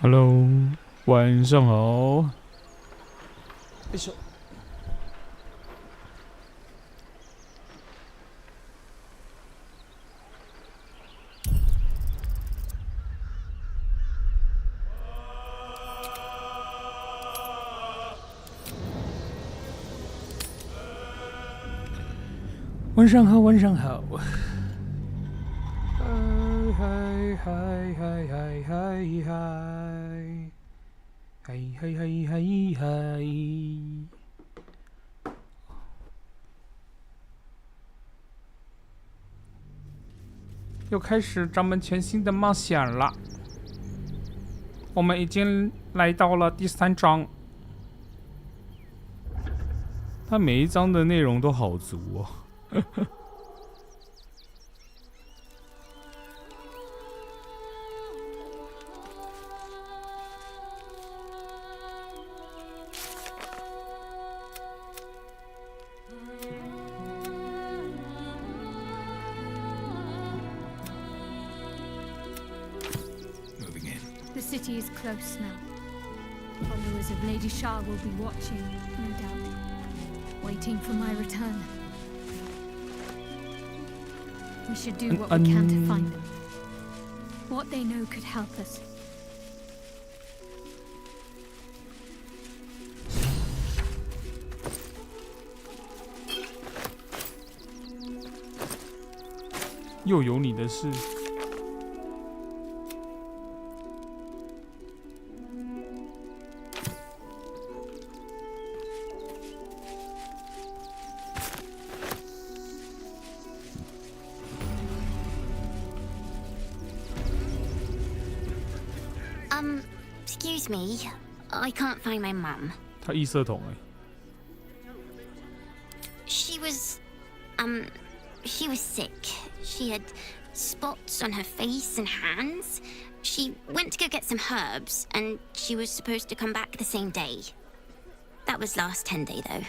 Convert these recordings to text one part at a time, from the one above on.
Hello， 晚上好。一首。晚上好，晚上好。嗨嗨嗨嗨嗨嗨嗨嗨嗨嗨嗨！又开始咱们全新的冒险了。我们已经来到了第3章。它每一章的内容都好足哦。The city is close now. Followers of Lady Shah will be watching, no doubt, waiting for my return. We should do what we can to find them. What they know could help us. 又有你的事。Excuse me, I can't find my mum. 他异色瞳哎。She was sick. She had spots on her face and hands. She went to go get some herbs, and she was supposed to come back the same day. That was last 10-day, though.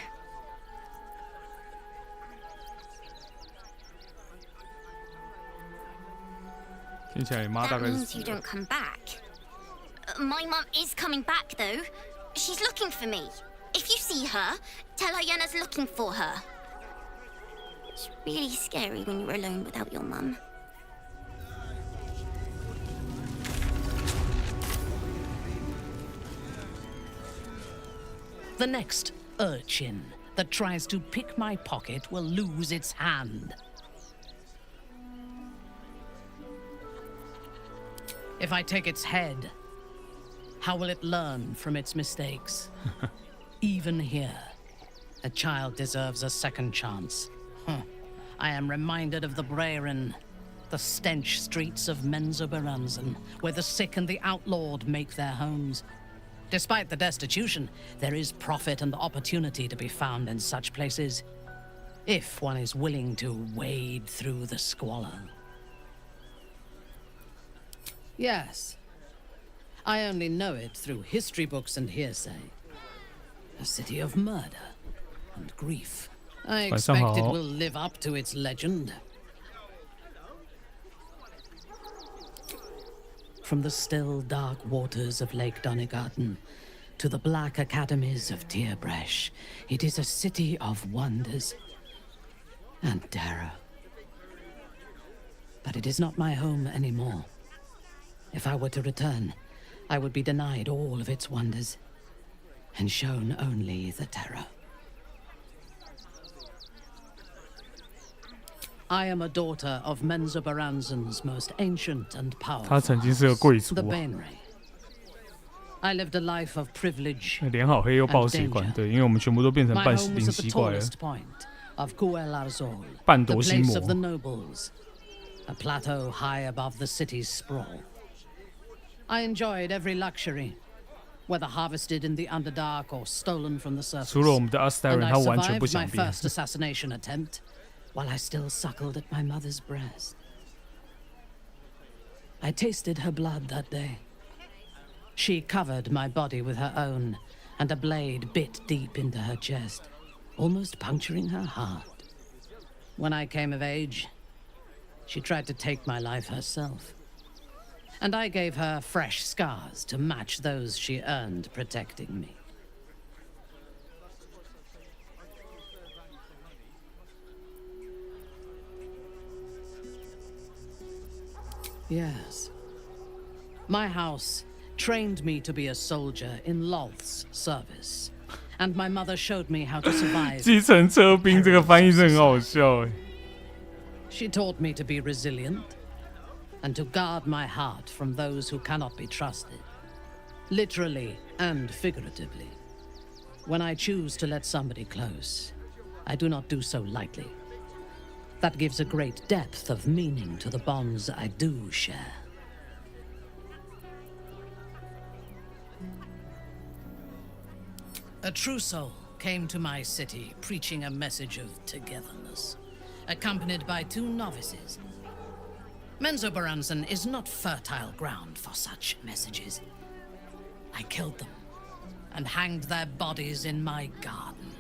听起来你妈大 That 概是 means 死 you 了 don't come back. My mum is coming back, though. She's looking for me. If you see her, tell her Yenna's looking for her. It's really scary when you're alone without your mum. The next urchin that tries to pick my pocket will lose its hand. If I take its head, how will it learn from its mistakes? Even here, a child deserves a second chance. I am reminded of the Brehren, the stench streets of Menzoberranzan, where the sick and the outlawed make their homes. Despite the destitution, there is profit and opportunity to be found in such places, if one is willing to wade through the squalor. Yes. I only know it through history books and hearsay. A city of murder and grief. I expect it will live up to its legend. From the still, dark waters of Lake Donegarten to the black academies of Tierbresh, it is a city of wonders and terror. But it is not my home anymore. If I were to return, I would be denied all of its wonders and shown only the terror. I am a daughter of Menzoberranzan's most ancient and powerful 他曾经是个贵族 the Bainray. I lived a life of privilege 脸好黑又爆血管，对，因为我们全部都变成 My 半 home 灵 was at 吸 the 怪了。 tallest point of Guel Arzol, 半 the 夺心 place of the 魔， nobles, a plateau high above the city's sprawl. I enjoyed every luxury, whether harvested in the Underdark or stolen from the surface. 除了我们的 Astarion， And I 他完全不 survived 想 my 变。 first assassination attempt while I still suckled at my mother's breast. I tasted her blood that day. She covered my body with her own, and a blade bit deep into her chest, almost puncturing her heart. When I came of age, she tried to take my life herself. and I gave her fresh scars to match those she earned protecting me. Yes. My house trained me to be a soldier in Lolth's service, and my mother showed me how to survive. 基层车兵这个翻译是很好笑哎。She taught me to be resilient and to guard my heart from those who cannot be trusted, literally and figuratively. When I choose to let somebody close, I do not do so lightly. That gives a great depth of meaning to the bonds I do share. A true soul came to my city preaching a message of togetherness, accompanied by 2 novices. Menzoberranzan is not fertile ground for such messages. I killed them and hanged their bodies in my garden.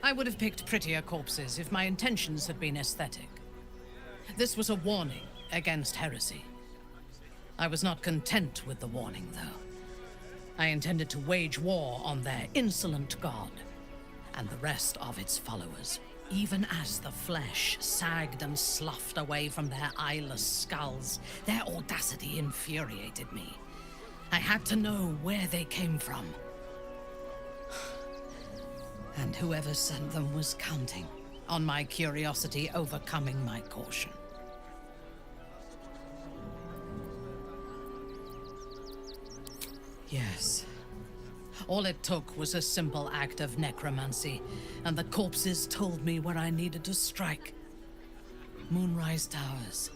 I would have picked prettier corpses if my intentions had been aesthetic. This was a warning against heresy. I was not content with the warning, though. I intended to wage war on their insolent god and the rest of its followers, even as the flesh sagged and sloughed away from their eyeless skulls. Their audacity infuriated me. I had to know where they came from. And whoever sent them was counting on my curiosity overcoming my caution. Yes. All it took was a simple act of necromancy, and the corpses told me where I needed to strike. Moonrise Towers.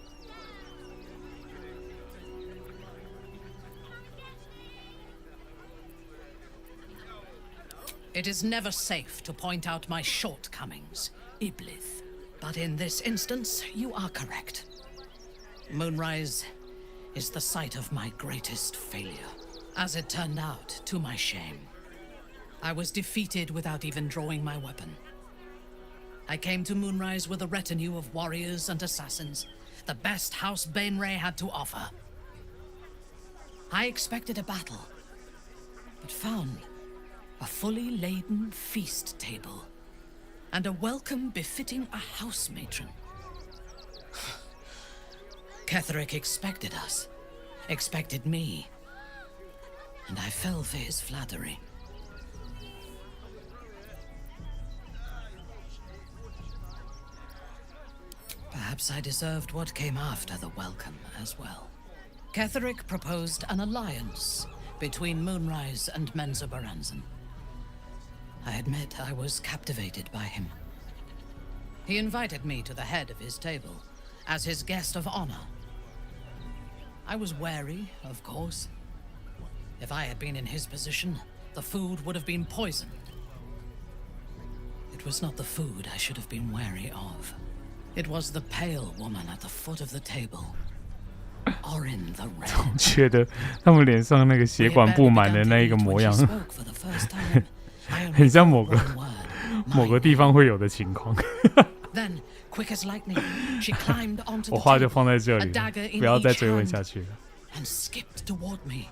It is never safe to point out my shortcomings, Iblith. But in this instance, you are correct. Moonrise is the site of my greatest failure. As it turned out, to my shame, I was defeated without even drawing my weapon. I came to Moonrise with a retinue of warriors and assassins, the best House Bainray had to offer. I expected a battle, but found a fully laden feast table, and a welcome befitting a house matron. Ketheric expected us, expected me, and I fell for his flattery. Perhaps I deserved what came after the welcome as well. Ketheric proposed an alliance between Moonrise and Menzoberranzan. I admit I was captivated by him. He invited me to the head of his table as his guest of honor. I was wary, of course. If I had been in his position, the food would have been poisoned. It was not the food I should have been wary of. It was the pale woman at the foot of the table. Orin the Red. 总觉得他们脸上那个血管布满的那一个模样，很像某个地方会有的情况。Then, quick as lightning, she climbed onto 我 the 话就 table, 放在这 a 里， dagger in 不要再 each 追问 hand, 下去了。 and skipped toward me,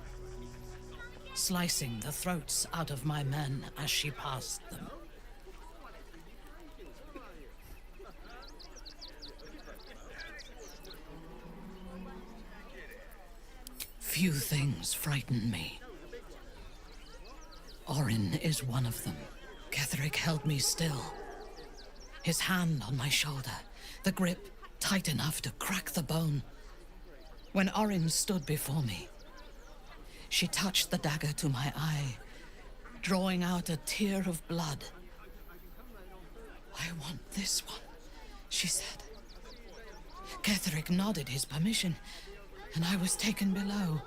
slicing the throats out of my men as she passed them. Few things frighten me. Orin is one of them. Ketheric held me still, his hand on my shoulder, the grip tight enough to crack the bone. When Orin stood before me, she touched the dagger to my eye, drawing out a tear of blood. I want this one, she said. Ketheric nodded his permission, and I was taken below.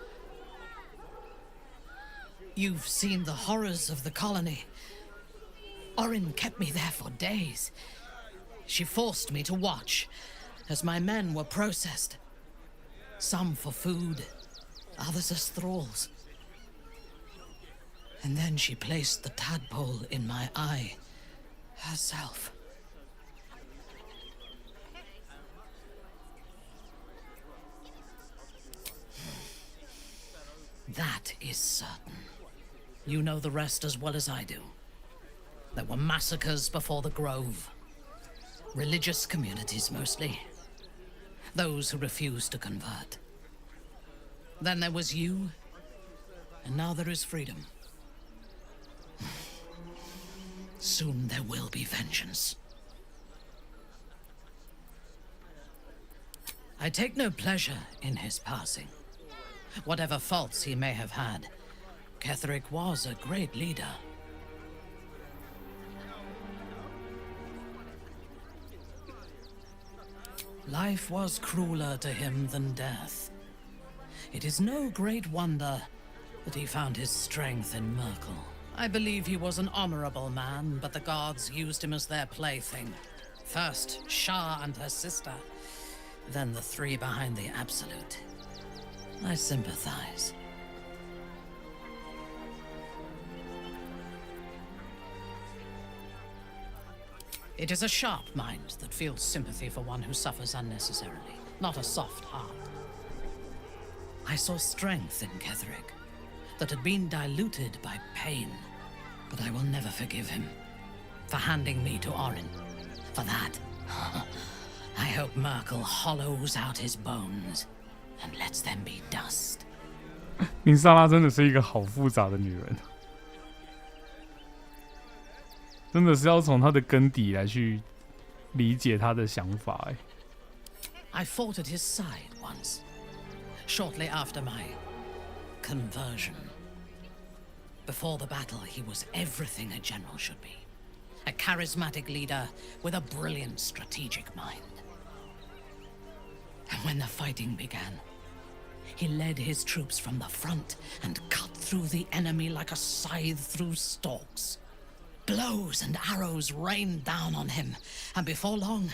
You've seen the horrors of the colony. Orin kept me there for days. She forced me to watch as my men were processed. Some for food, others as thralls. And then she placed the tadpole in my eye herself. That is certain. You know the rest as well as I do. There were massacres before the Grove. Religious communities mostly. Those who refused to convert. Then there was you, and now there is freedom. Soon there will be vengeance. I take no pleasure in his passing. Whatever faults he may have had, Ketheric was a great leader. Life was crueler to him than death. It is no great wonder that he found his strength in Merkel. I believe he was an honorable man, but the gods used him as their plaything. First, Shah and her sister, then the three behind the Absolute. I sympathize. It is a sharp mind that feels sympathy for one who suffers unnecessarily, not a soft heart. I saw strength in Ketheric that had been diluted by pain, but I will never forgive him for handing me to Orin. For that, I hope Merkel hollows out his bones and lets them be dust. 林莎拉真的是一个好复杂的女人，真的是要从她的根底来去理解她的想法。I fought at his side once, shortly after my conversion. Before the battle, he was everything a general should be. A charismatic leader with a brilliant strategic mind. And when the fighting began, he led his troops from the front and cut through the enemy like a scythe through stalks. Blows and arrows rained down on him, and before long,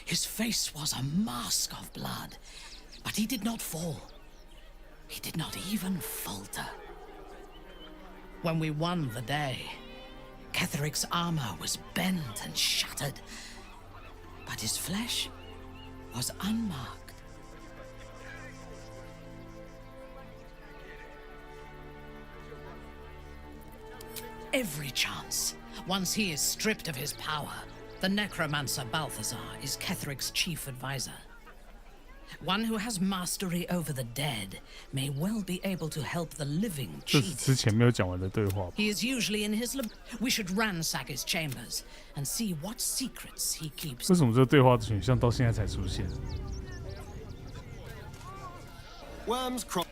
his face was a mask of blood. But he did not fall. He did not even falter. When we won the day, Ketheric's armor was bent and shattered, but his flesh was unmarked. Every chance, once he is stripped of his power, the necromancer Balthazar is Ketheric's chief advisor. One who has mastery over the dead may well be able to help the living 这是 cheat. 之前没有讲完的对话吧。 He is usually in his We should ransack his chambers and see what secrets he keeps. 为什么这个对话的选项到现在才出现？ Worms crop.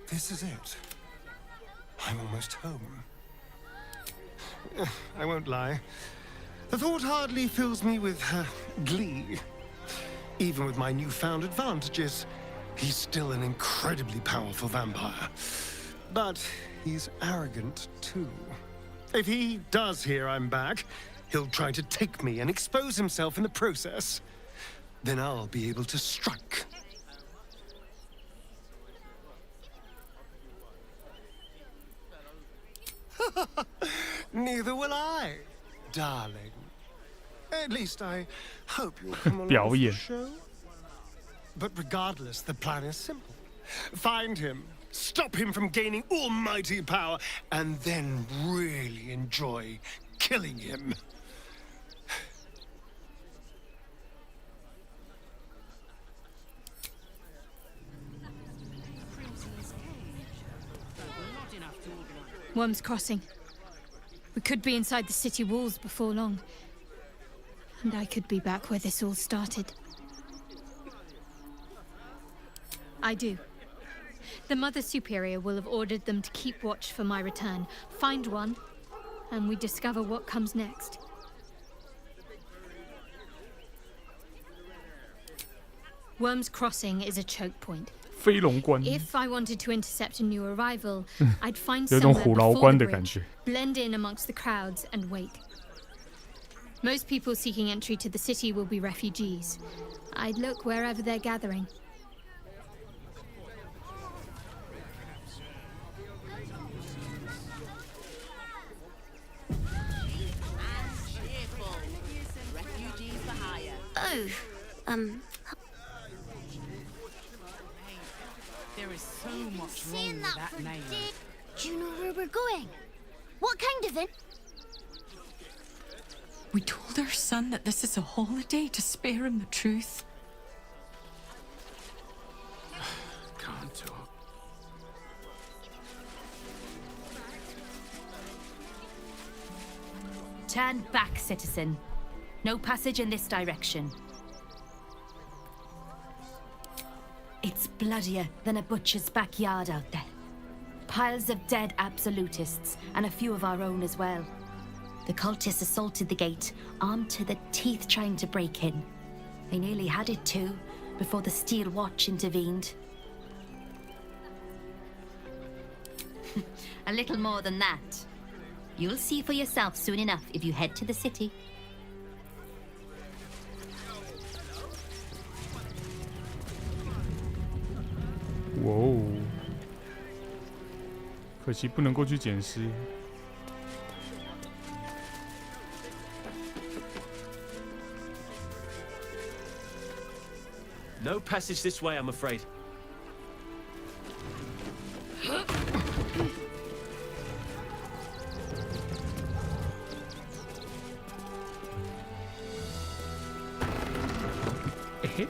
This is it. I'm almost home. I won't lie. The thought hardly fills me with glee. Even with my newfound advantages, he's still an incredibly powerful vampire. But he's arrogant too. If he does hear I'm back, he'll try to take me and expose himself in the process. Then I'll be able to strike. Neither will I, darling. At least I hope you'll come along for the show. But regardless, the plan is simple. Find him, stop him from gaining almighty power, and then really enjoy killing him. Worm's Crossing. We could be inside the city walls before long. And I could be back where this all started. I do. The Mother Superior will have ordered them to keep watch for my return. Find one, and we discover what comes next. Worm's Crossing is a choke point. 飞龙关 If I wanted to intercept a new arrival, I'd find 有种 somewhere 虎牢 before 关 the 的感 bridge, 觉。 blend in amongst the crowds, and wait. Most people seeking entry to the city will be refugees. I'd look wherever they're gathering. There is so much wrong with that name. Do you know where we're going? What kind of it? We told our son that this is a holiday to spare him the truth. Can't talk. Turn back, citizen. No passage in this direction. It's bloodier than a butcher's backyard out there. Piles of dead absolutists, and a few of our own as well. The cultists assaulted the gate, armed to the teeth trying to break in. They nearly had it too, before the Steel Watch intervened. A little more than that. You'll see for yourself soon enough if you head to the city. Whoa. 可惜不能够去捡尸。No passage this way, I'm afraid. Eh?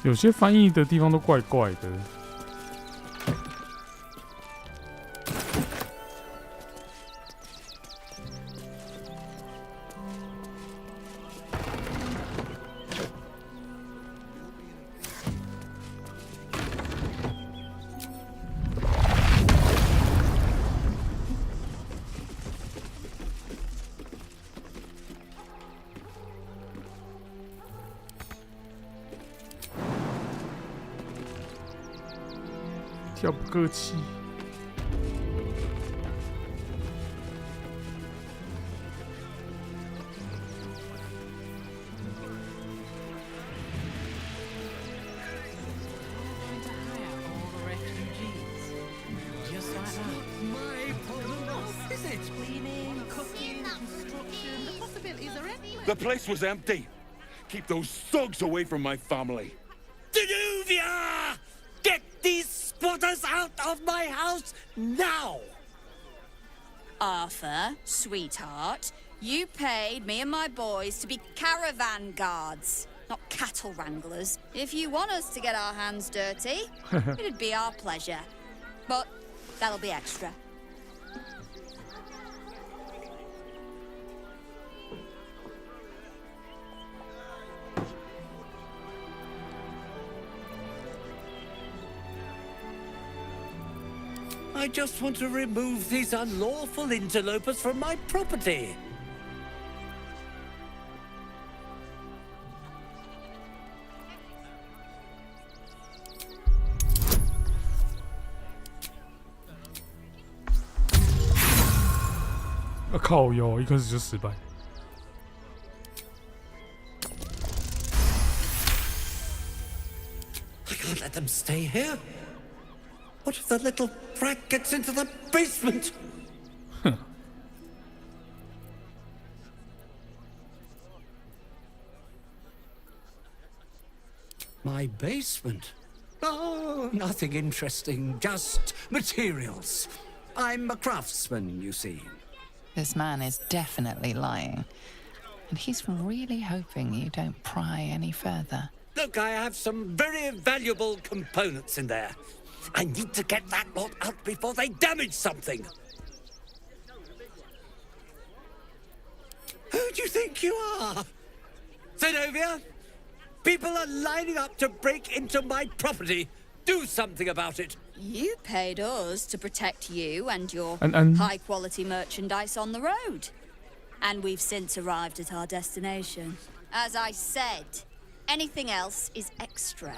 有些翻译的地方都怪怪的。跳不客气。The place was empty. Keep those thugs away from my family. Danuvia! Get these squatters out of my house now! Arthur, sweetheart, you paid me and my boys to be caravan guards, not cattle wranglers. If you want us to get our hands dirty, it'd be our pleasure. But that'll be extra. I just want to remove these unlawful interlopers from my property. Ah, 靠腰，一开始就失败。I can't let them stay here. What if the little brat gets into the basement? My basement? Oh, nothing interesting, just materials. I'm a craftsman, you see. This man is definitely lying. And he's really hoping you don't pry any further. Look, I have some very valuable components in there. I need to get that lot out before they damage something. Who do you think you are? Zenobia? People are lining up to break into my property. Do something about it. You paid us to protect you and your And- high-quality merchandise on the road. And we've since arrived at our destination. As I said, anything else is extra.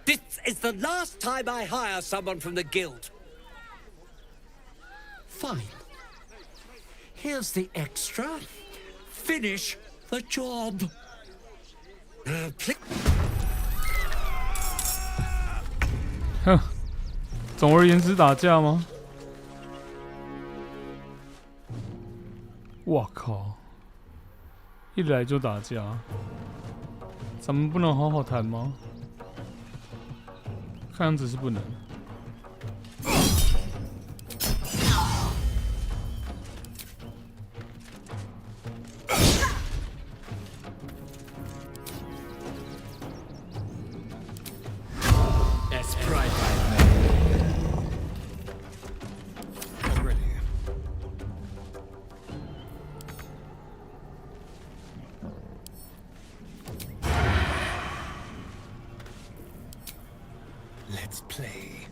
This is the last time I hire someone from the guild. Fine. Here's the extra. Finish the job. 哼，总而言之，打架吗？我靠！一来就打架，咱们不能好好谈吗？看样子是不能。Let's play.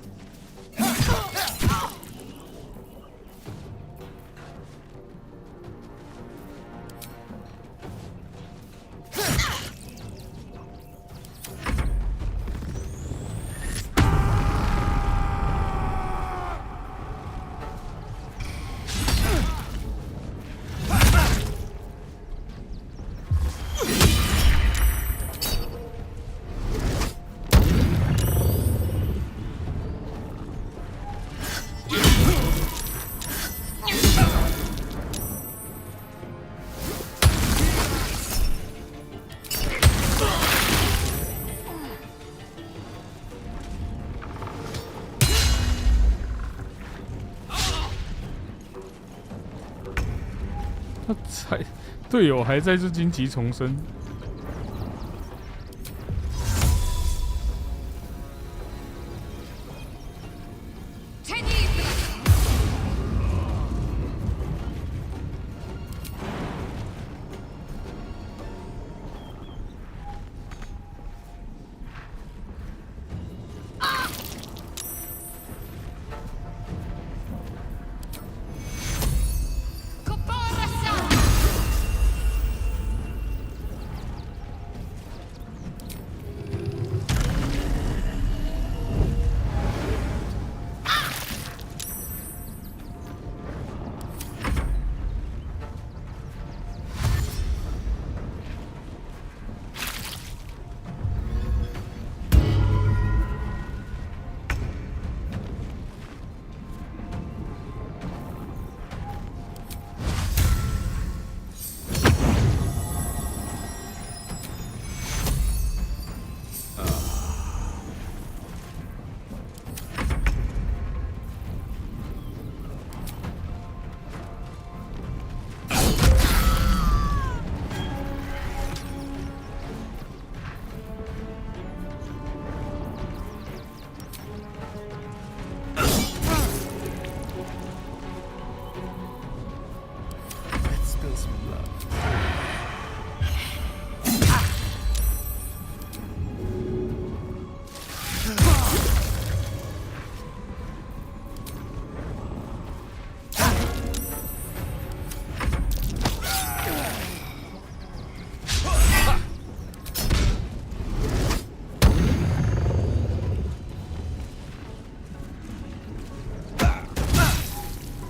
他才队友还在这荆棘丛生。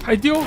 还丢！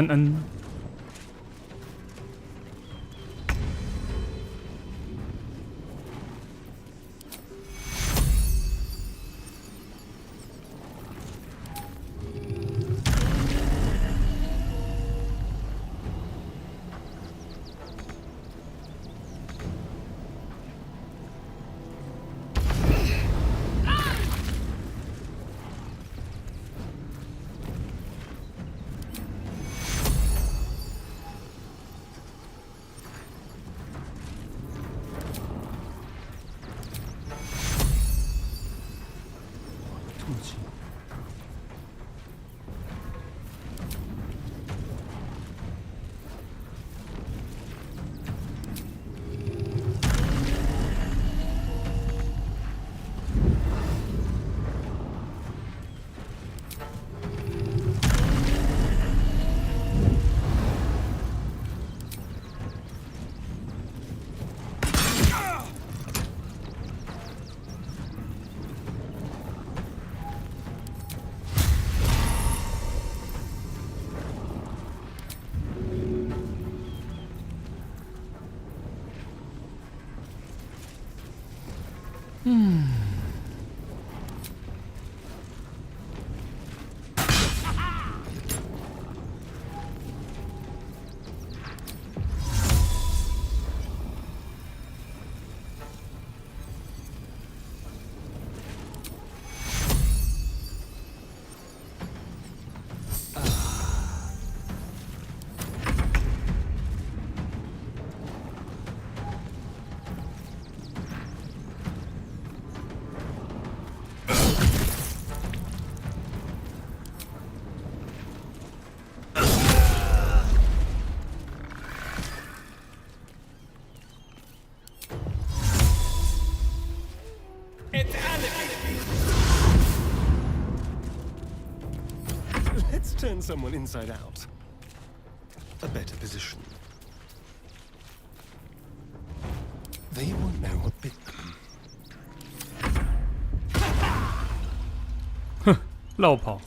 恩。Let's turn someone inside out. A better position. They won't know what bit them. 哼，绕跑。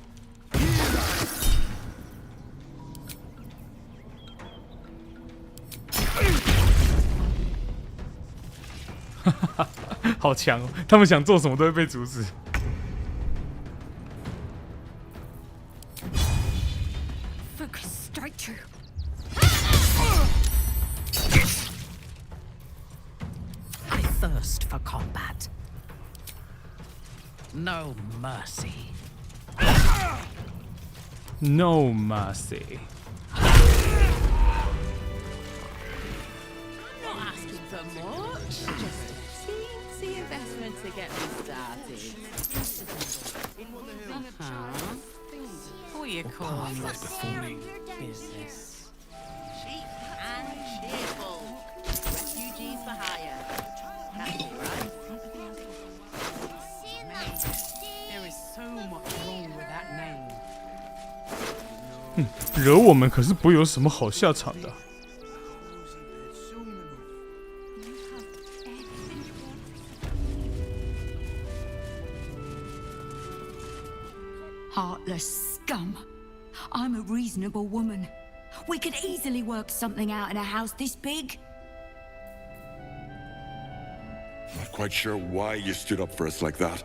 哈哈，好强哦！他们想做什么都会被阻止。Focus, strike true. I thirst for combat. No mercy. No mercy. Not asking for much. Just a teensy investment to get me started. What are you calling this business? Cheap and cheerful. Refugees for hire. Happy, right? There is so much wrong with that name. 惹我们可是不会有什么好下场的。Heartless scum. I'm a reasonable woman. We could easily work something out in a house this big. Not quite sure why you stood up for us like that,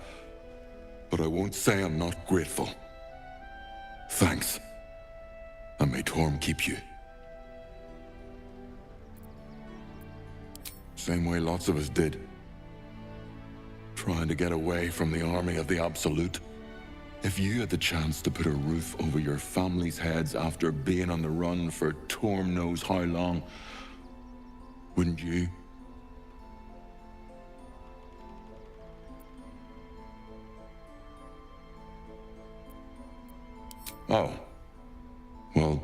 but I won't say I'm not grateful. Thanks. And may Torm keep you. Same way lots of us did. Trying to get away from the army of the Absolute. If you had the chance to put a roof over your family's heads after being on the run for Torm knows how long, wouldn't you? Oh. Well,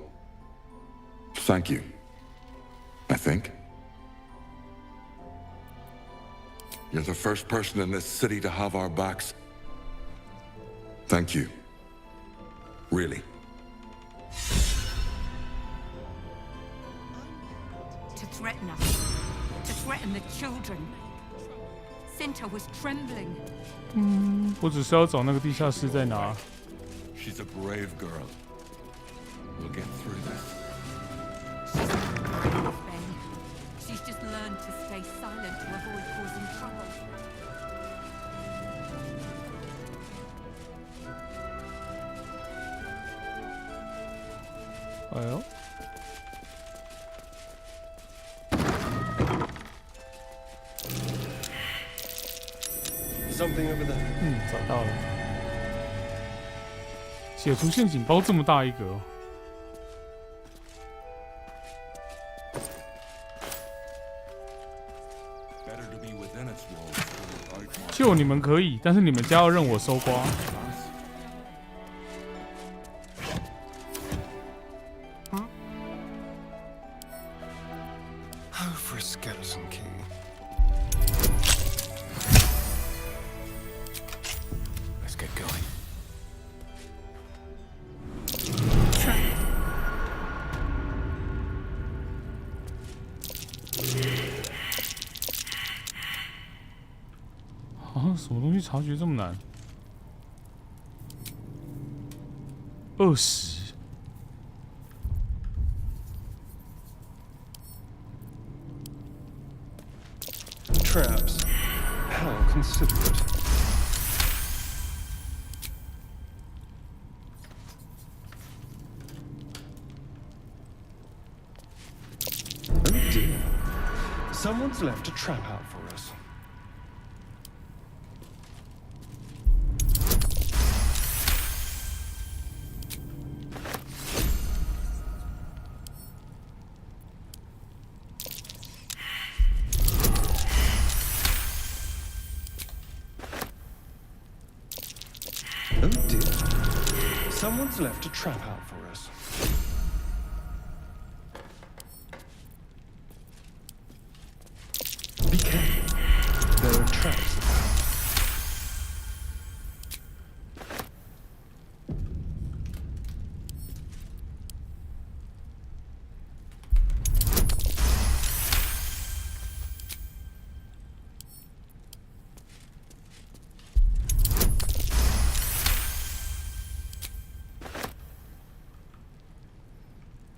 thank you. I think. You're the first person in this city to have our backs. Thank you. Really. To threaten us. To threaten the children. Cinta was trembling. 我只是要找那个地下室在哪。 She's a brave girl. We'll get through this. Ben, she's just learned to stay silent to avoid causing trouble. Well. Something over there. 找到了。解除陷阱包这么大一个哦。救你们可以，但是你们家要任我搜刮。 Oh, for a skeleton key. Let's get going.啊，什么东西察觉这么难？20。 Traps. How considerate. Oh dear. Someone's left a trap out for us. Oh dear. Someone's left a trap out for us. Be careful. There are traps about.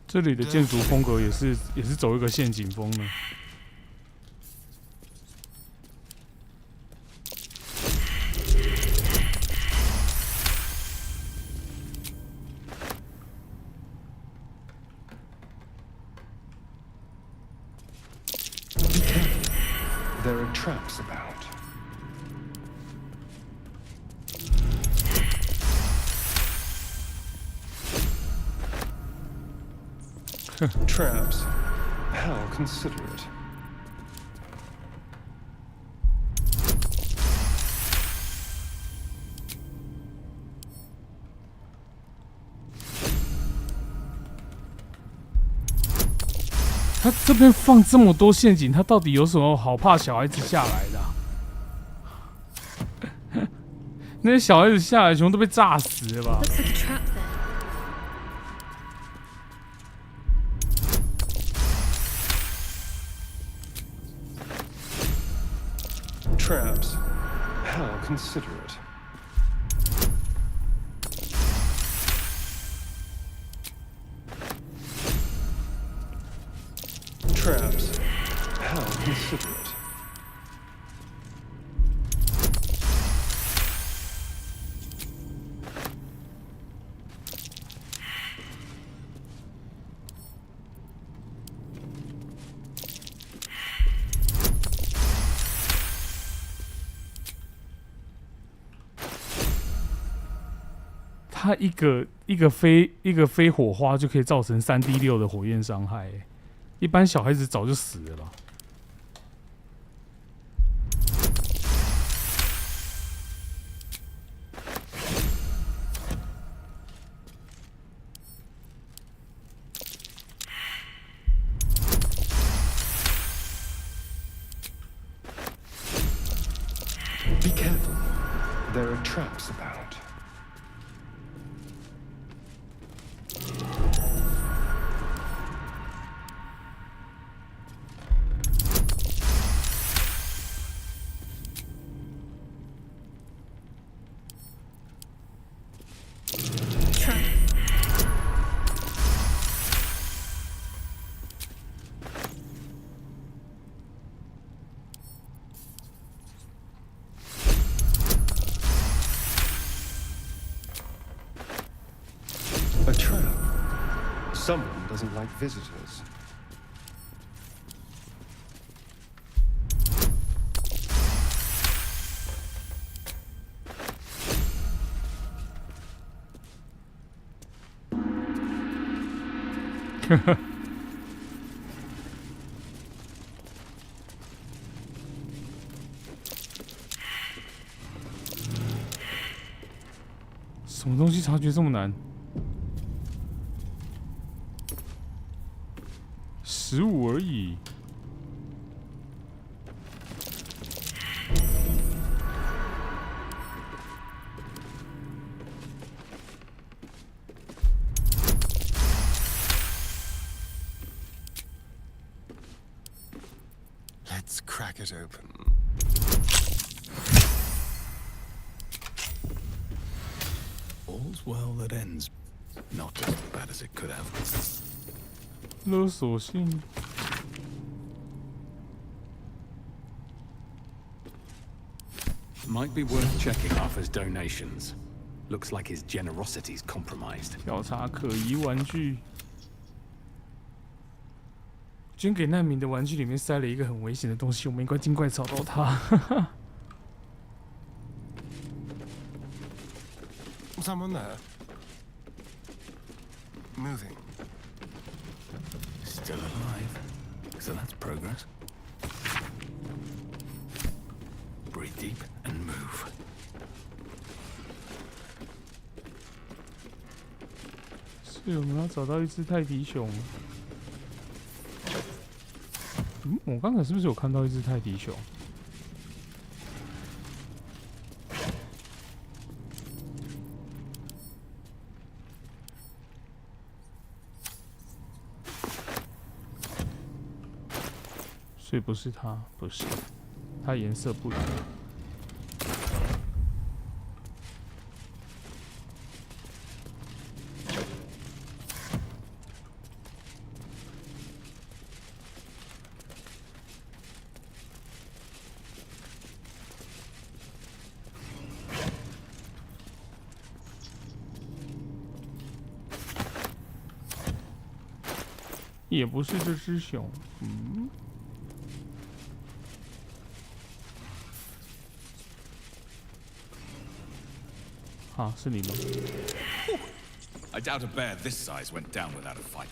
这里的建筑风格也是走一个陷阱风的。Be careful. There are traps about. Traps. How considerate.他这边放这么多陷阱，他到底有什么好怕小孩子下来的、啊？那些小孩子下来，全部都被炸死了吧？ Looks like a trap there. Traps. How considerate. Traps. How considerate.他一个飞火花就可以造成3D6的火焰伤害，一般小孩子早就死了吧。Be careful. There are traps about. A trap. Someone doesn't like visitors. Haha. 什么东西察觉这么难？15而已。Let's crack it open. All's well that ends not as bad as it could have. 勒索性。Might be worth checking Arthur's donations. Looks like his generosity's compromised. 调查可疑玩具。捐给难民的玩具里面塞了一个很危险的东西，我们应该尽快找到它。Someone there. Moving. Still alive. So that's progress. Breathe deep and move. 是我们要找到一只泰迪熊。我刚才是不是有看到一只泰迪熊？所以不是它，不是，它颜色不一样。也不是这只熊，啊，是你吗？ I doubt a bear this size went down without a fight.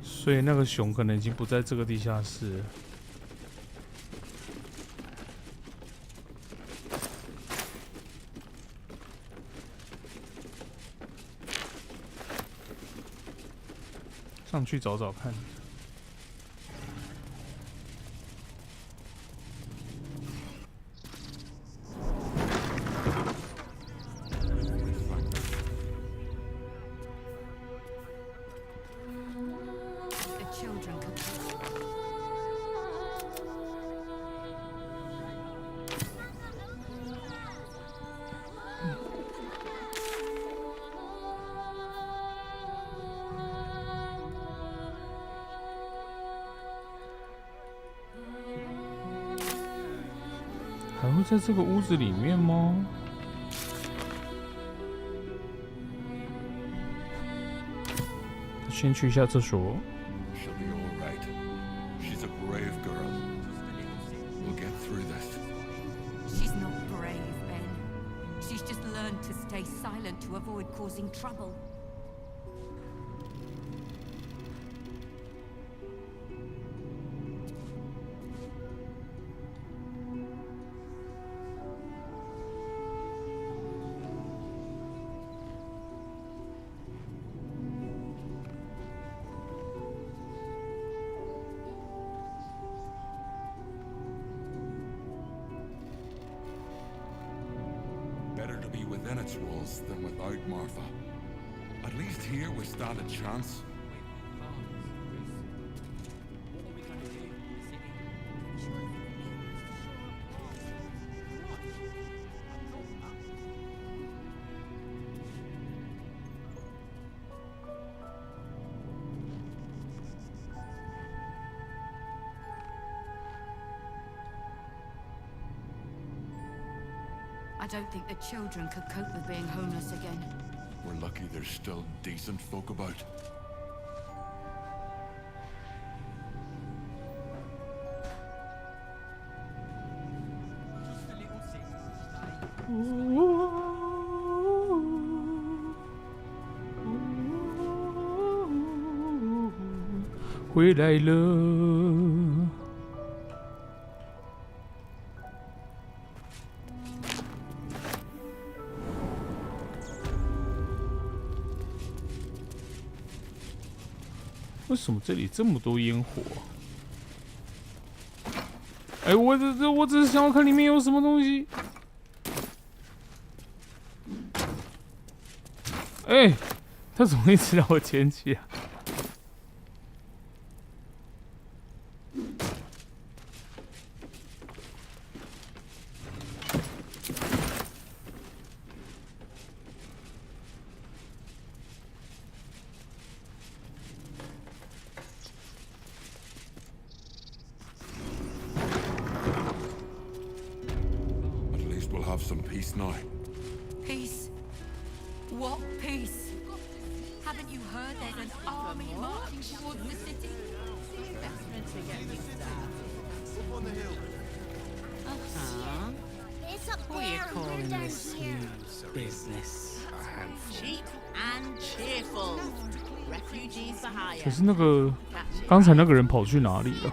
所以那个熊可能已经不在这个地下室了。上去找找看。还会在这个屋子里面吗？先去一下厕所。 She'll be all right. She's a brave girl. We'll get through this. She's not brave, Ben. She's just learned to stay silent to avoid causing trouble. Better to be within its walls than without, Martha. At least here we stand a chance. I don't think the children could cope with being homeless again. We're lucky there's still decent folk about. "回来了。 为什么这里这么多烟火？哎，我只是想要看里面有什么东西。哎，他怎么一直让我捡起啊？Some peace now. Peace? What peace? Haven't you heard there's an army marching towards the city? It's up What are you there and calling we're down this here. business? Cheap and cheerful. Refugees for hire. 可是那个刚才那个人跑去哪里了？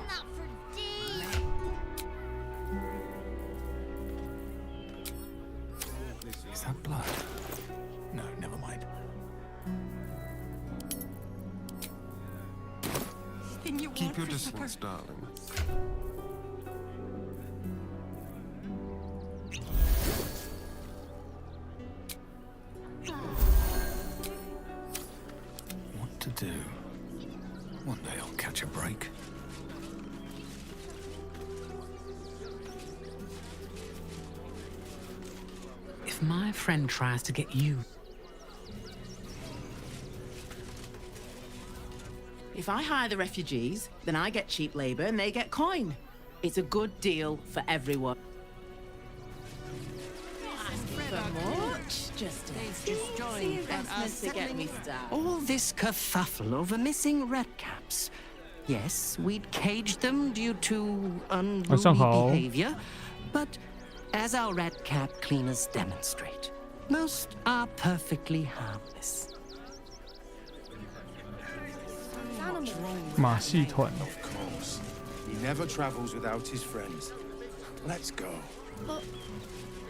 Is that blood? No, never mind. Keep your distance, darling. What to do? One day I'll catch a break. If my friend tries to get you... If I hire the refugees, then I get cheap labor and they get coin. It's a good deal for everyone. Just join investments to get me started. All this kerfuffle over missing redcaps. Yes, we'd caged them due to unruly behavior, but as our redcap cleaners demonstrate, most are perfectly harmless. 马戏团。 Of course. He never travels without his friends. Let's go. But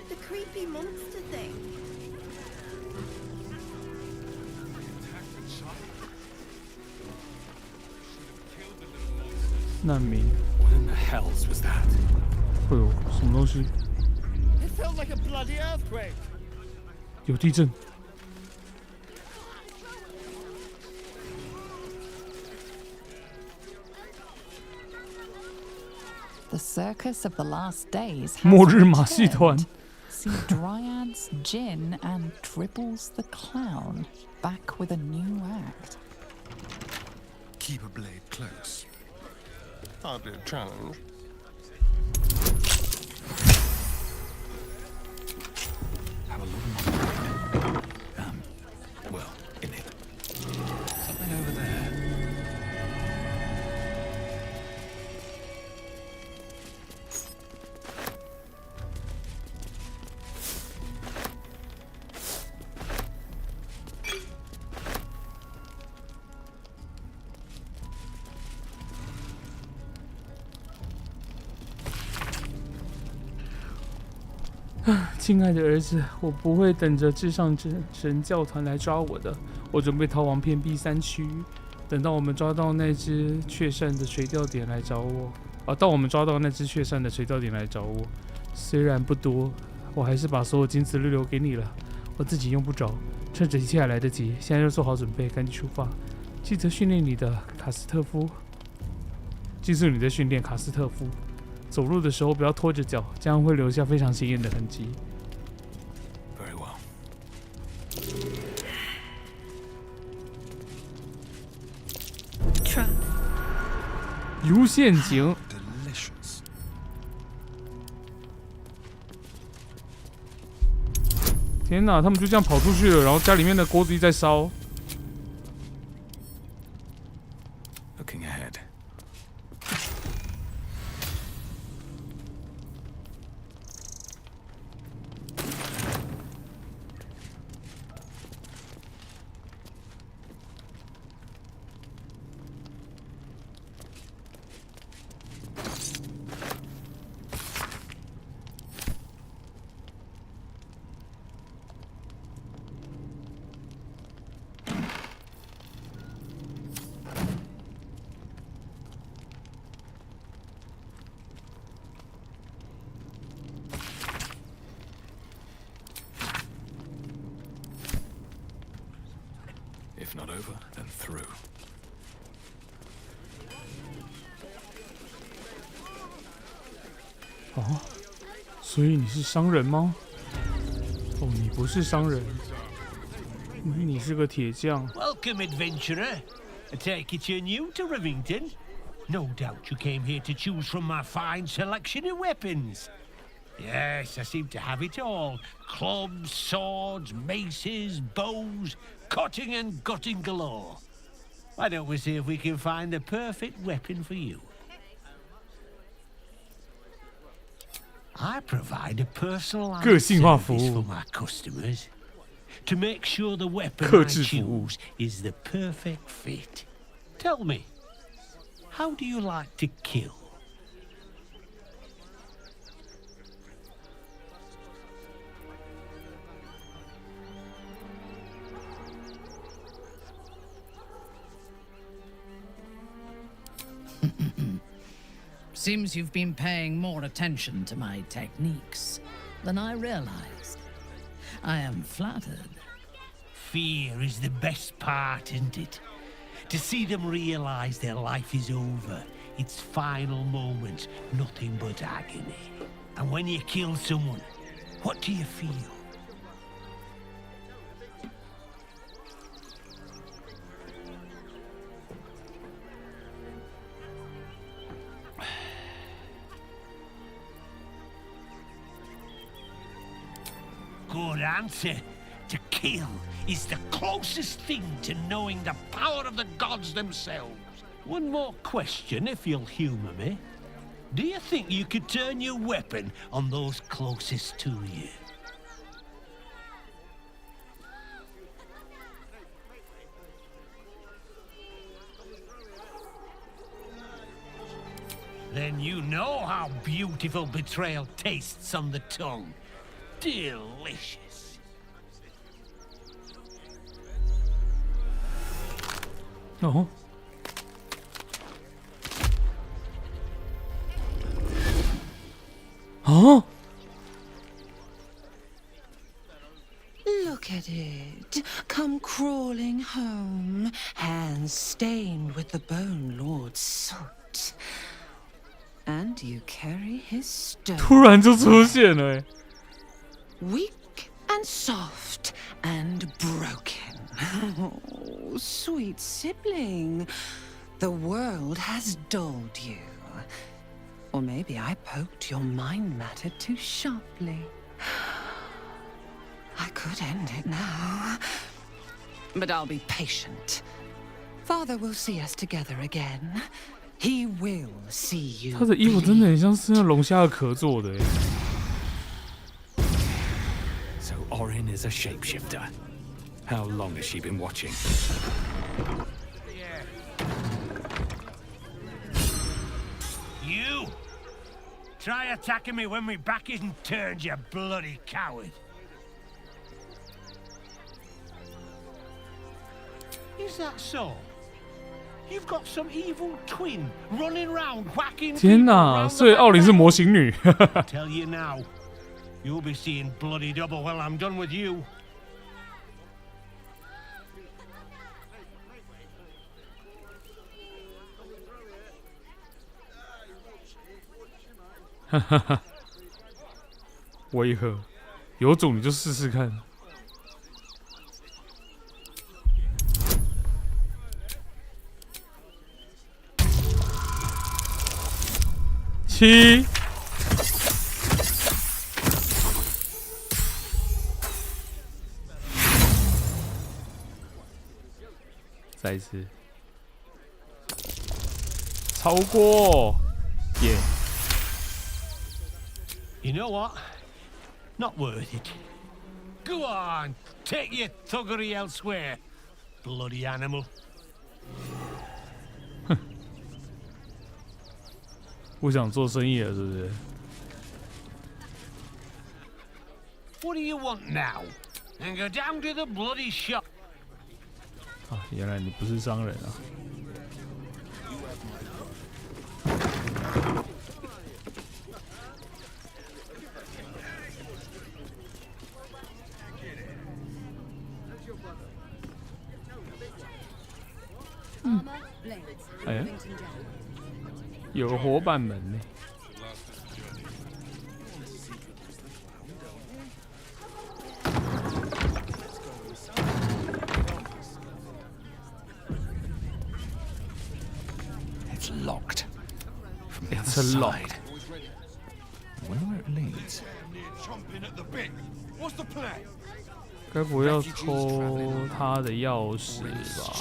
the creepy monster thing. 难民。 What in the hells was that? 哎呦，什么东西？ It felt like a bloody earthquake. 有地震。 The circus of the last days has 末日马戏团。 See Dryads, Jin, and Dribbles the Clown back with a new act. Keep a blade close. Hardly a challenge. Have a look at my brain. Well, in it. Something over there. 亲爱的儿子，我不会等着至上神教团来抓我的。我准备逃往偏僻山区，等到我们抓到那只雀鳝的垂钓点来找我。到我们抓到那只雀鳝的垂钓点来找我。虽然不多，我还是把所有金子留给你了。我自己用不着，趁着一切还来得及，现在就做好准备，赶紧出发。记得训练你的卡斯特夫。记住你的训练，卡斯特夫。 走路的时候不要拖着脚，这样会留下非常显眼的痕迹。Very well. 油陷阱。天哪，他们就这样跑出去了，然后家里面的锅子一直在烧。 Looking ahead. If not over, then through. 哦，所以你是商人吗？哦，你不是商人，你是个铁匠。Welcome, adventurer. I take it you're new to Rivington. No doubt you came here to choose from my fine selection of weapons. Yes, I seem to have it all. Clubs, swords, maces, bows, cutting and gutting galore. Why don't we see if we can find the perfect weapon for you? I provide a personalized service for my customers to make sure the weapon I choose is the perfect fit. Tell me, how do you like to kill? Seems you've been paying more attention to my techniques than I realized. I am flattered. Fear is the best part, isn't it? To see them realize their life is over, its final moments, nothing but agony. And when you kill someone, what do you feel? Good answer. To kill is the closest thing to knowing the power of the gods themselves. One more question, if you'll humor me. Do you think you could turn your weapon on those closest to you? Then you know how beautiful betrayal tastes on the tongue. Delicious. Oh. Huh? Look at it. Come crawling home, hands stained with the Bone Lord's soot. And you carry his stone. 突然就出现了欸。Weak and soft and broken. Oh, sweet sibling. The world has dulled you. Or maybe I poked your mind matter too sharply. I could end it now. But I'll be patient. Father will see us together again. He will see you. 他的衣服真的很像是那龙虾的壳做的欸。So Orin is a shapeshifter. How long has she been watching? You! Try attacking me when my back isn't turned, you bloody coward. Is that so? You've got some evil twin running around whacking. 天哪！所以奥琳是模型女。Tell you now, you'll be seeing bloody double when I'm done with you. 哈哈哈！为何？有种你就试试看。7，再一次，超过，耶！ You know what? Not worth it. Go on, take your thuggery elsewhere, bloody animal. 哼，不想做生意了，是不是 ？What do you want now? And go down to the bloody shop. 啊，原来你不是商人啊。哎，有个活板门呢。It's locked. From the It's other locked. side. I wonder where it leads. What's the plan? 该不要偷他的钥匙吧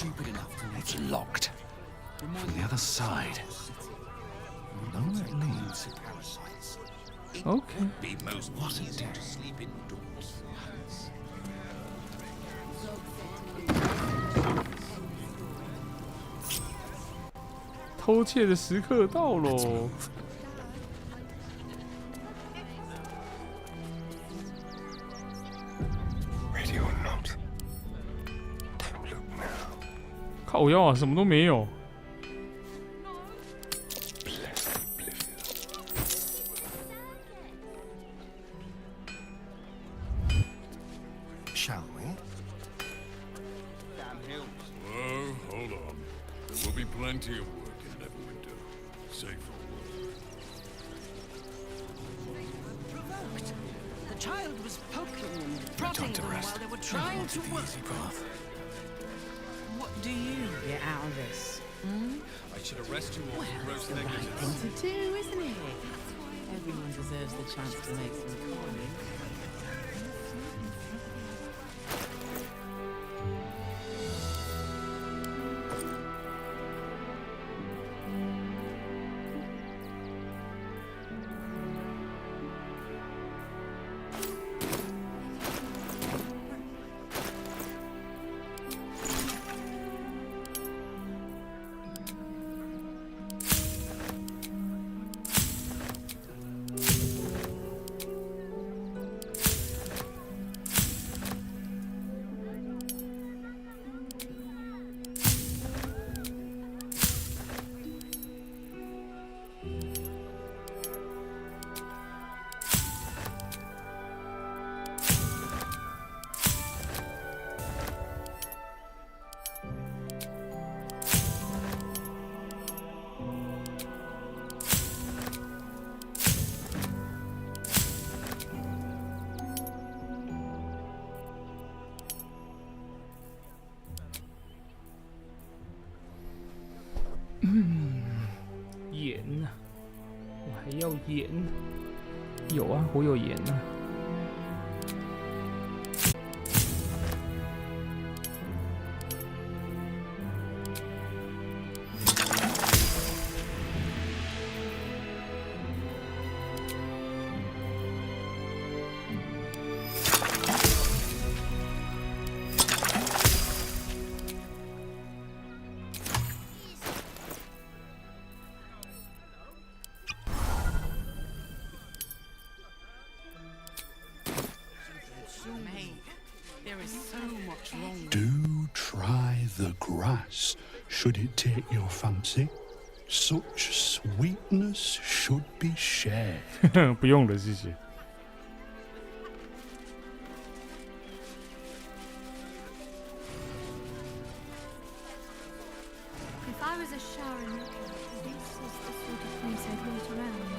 It's locked. From the other side. I wonder where it leads. Okay. What a day. -偷窃的时刻到喽！ 靠腰啊，什么都没有。 Shall we? Whoa, hold on. There will be plenty of work in Neverwinter. Safe for work. Provoked. The child was poking and prodding them while they were trying to work. What do you get out of this? I should arrest you all for gross It's the right negligence. thing to do, isn't it? Everyone deserves the chance to make some coin.盐呐、我还要盐。有啊，我有盐啊。Do try the grass, should it take your fancy. Such sweetness should be shared. 不用了，谢谢。 If I was a Sharon, this is the sort of place I'd wait around.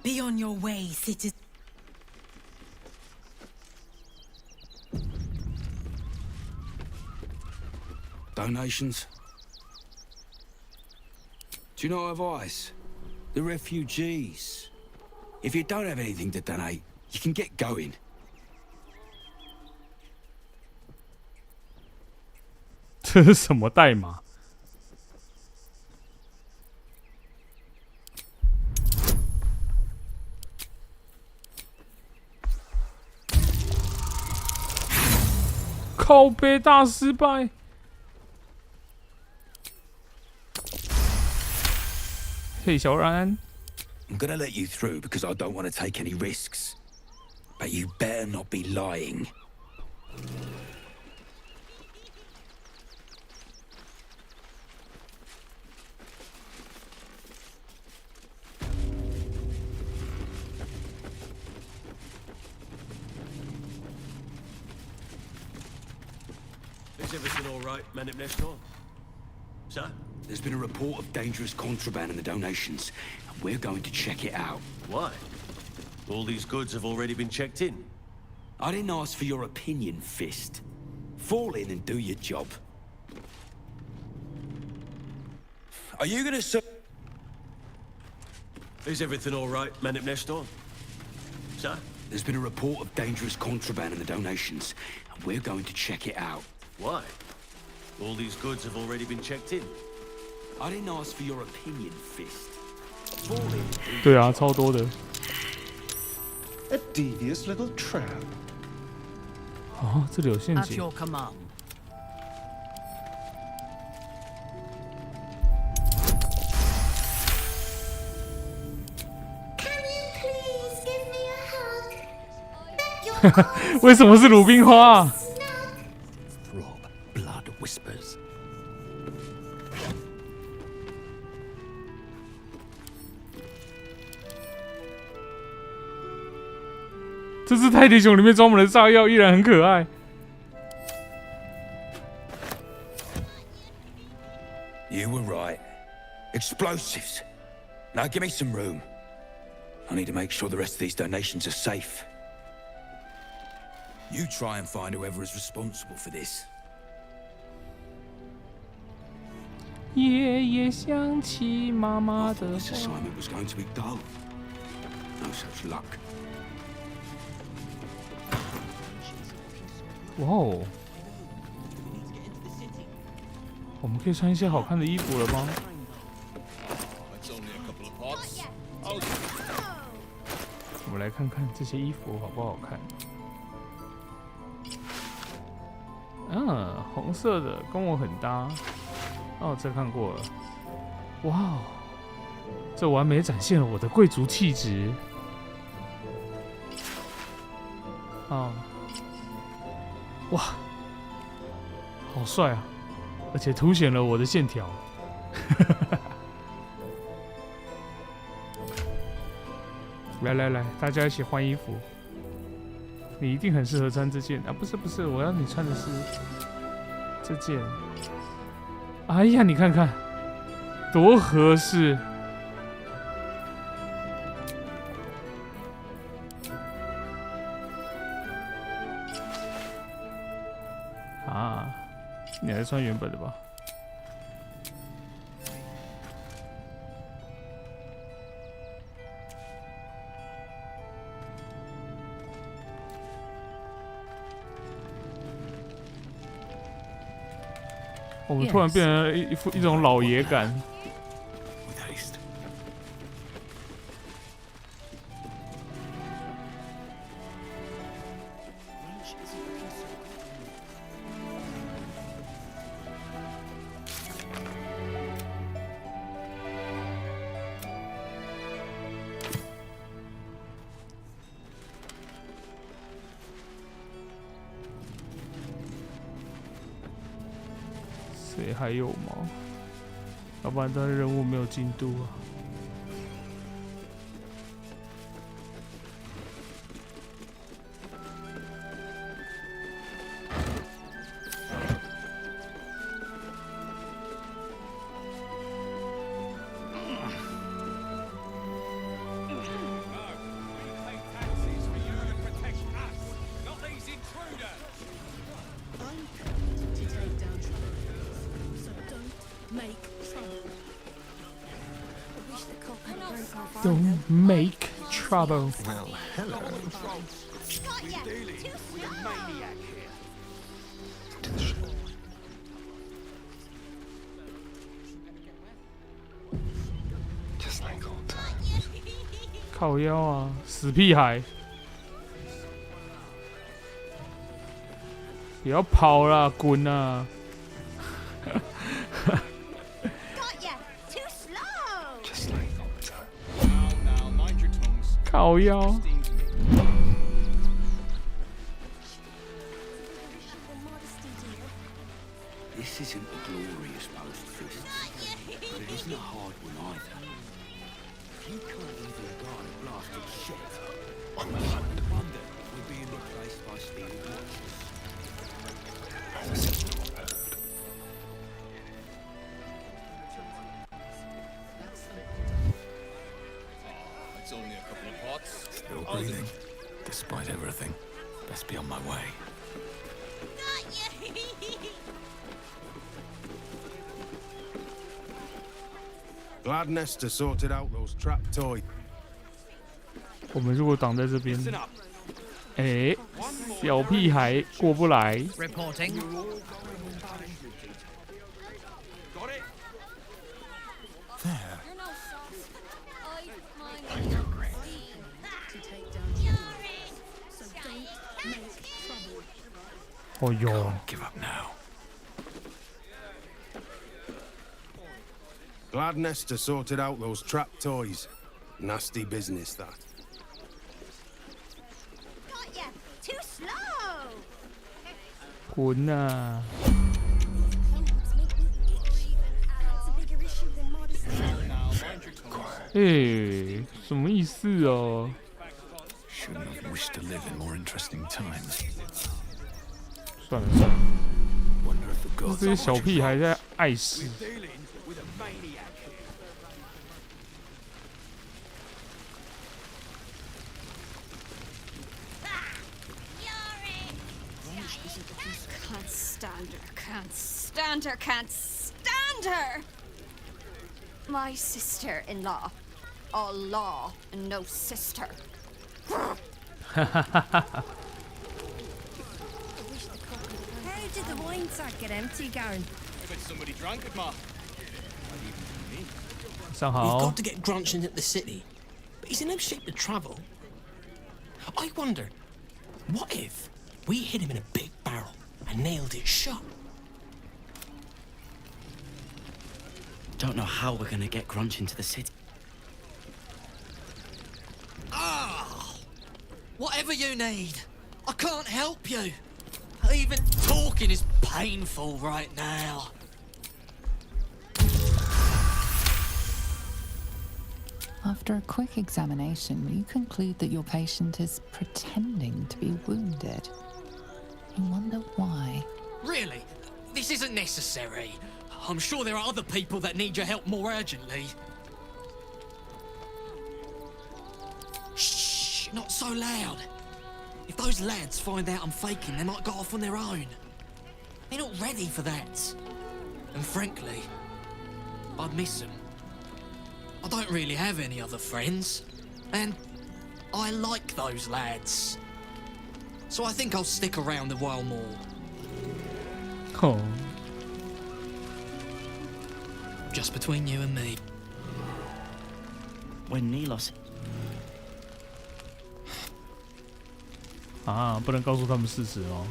Be on your way, citizen. Donations? Do you not have eyes? The refugees. If you don't have anything to donate, you can get going. 这是什么代码？ Hey, 靠背大失败。嘿，小然。I'm gonna let you through because I don't want to take any risks. But you better not be lying. Is everything all right, Manip Nestor? Sir? There's been a report of dangerous contraband in the donations, and we're going to check it out. Why? All these goods have already been checked in. I didn't ask for your opinion, Fist. Fall in and do your job. Are you gonna say... Is everything all right, Manip Nestor? Sir? There's been a report of dangerous contraband in the donations, and we're going to check it out. Why? All these goods have already been checked in. I didn't ask for your opinion, Fist. Fall in. 对啊，超多的。A devious little trap. 哦，这里有陷 At 阱。 your command. Can you please give me a hug? Beg your 为什么是鲁冰花啊？ Throb, blood whispers. 这只泰迪熊里面装满了炸药，依然很可爱。 You were right. Explosives. Now give me some room. I need to make sure the rest of these donations are safe. You try and find whoever is responsible for this. 夜夜想起妈妈的 This assignment was going to be dull. No such luck. 哇哦！我们可以穿一些好看的衣服了吗？我们来看看这些衣服好不好看。嗯，红色的跟我很搭。哦，这看过了。哇哦，这完美展现了我的贵族气质。啊。 哇，好帅啊！而且凸显了我的线条。来来来，大家一起换衣服。你一定很适合穿这件啊！不是不是，我要你穿的是这件。哎呀，你看看，多合适！啊，你还穿原本的吧？我们突然变成一种老爷感。 谁还有吗？要不然他的任务没有进度啊。Don't make trouble. Well, hello. Just like old times. 靠腰啊，死屁孩！不要跑啦，滚啊！靠腰。This isn't a glorious post fist, but it isn't a hard one either. If you can't even guard a blasted shit, I wonder we're being replaced by steel watches. It's only a couple of pots. Still breathing, despite everything. Best be on my way. Glad Nesta sorted out those trap toys. 我们如果挡在这边，哎，小屁孩过不来。Reporting. There. 哦哟 Give up now. Glad Nesta sorted out those trap toys. Nasty business, that. Got ya! Too slow! 滚啊！哎，什么意思哦？ Shouldn't have wished to live in more interesting times. 算了算了，这些小屁孩在碍事。Can't stand her, can't stand her, can't stand her! My sister-in-law. All law and no sister. How did the wine sack get empty, Garen? I bet somebody drank it, Ma. We've got to get Grunch into the city, but he's in no shape to travel. I wonder, what if we hit him in a big barrel and nailed it shut? Don't know how we're gonna get Grunch into the city. Ah! Whatever you need, I can't help you. Even talking is painful right now. After a quick examination, you conclude that your patient is pretending to be wounded. You wonder why. Really? This isn't necessary. I'm sure there are other people that need your help more urgently. Shh, not so loud. If those lads find out I'm faking, they might go off on their own. They're not ready for that. And frankly, I'd miss them. I don't really have any other friends. And I like those lads. So I think I'll stick around a while more. Oh. Just between you and me. When Nilos 啊，不能告诉他们事实哦。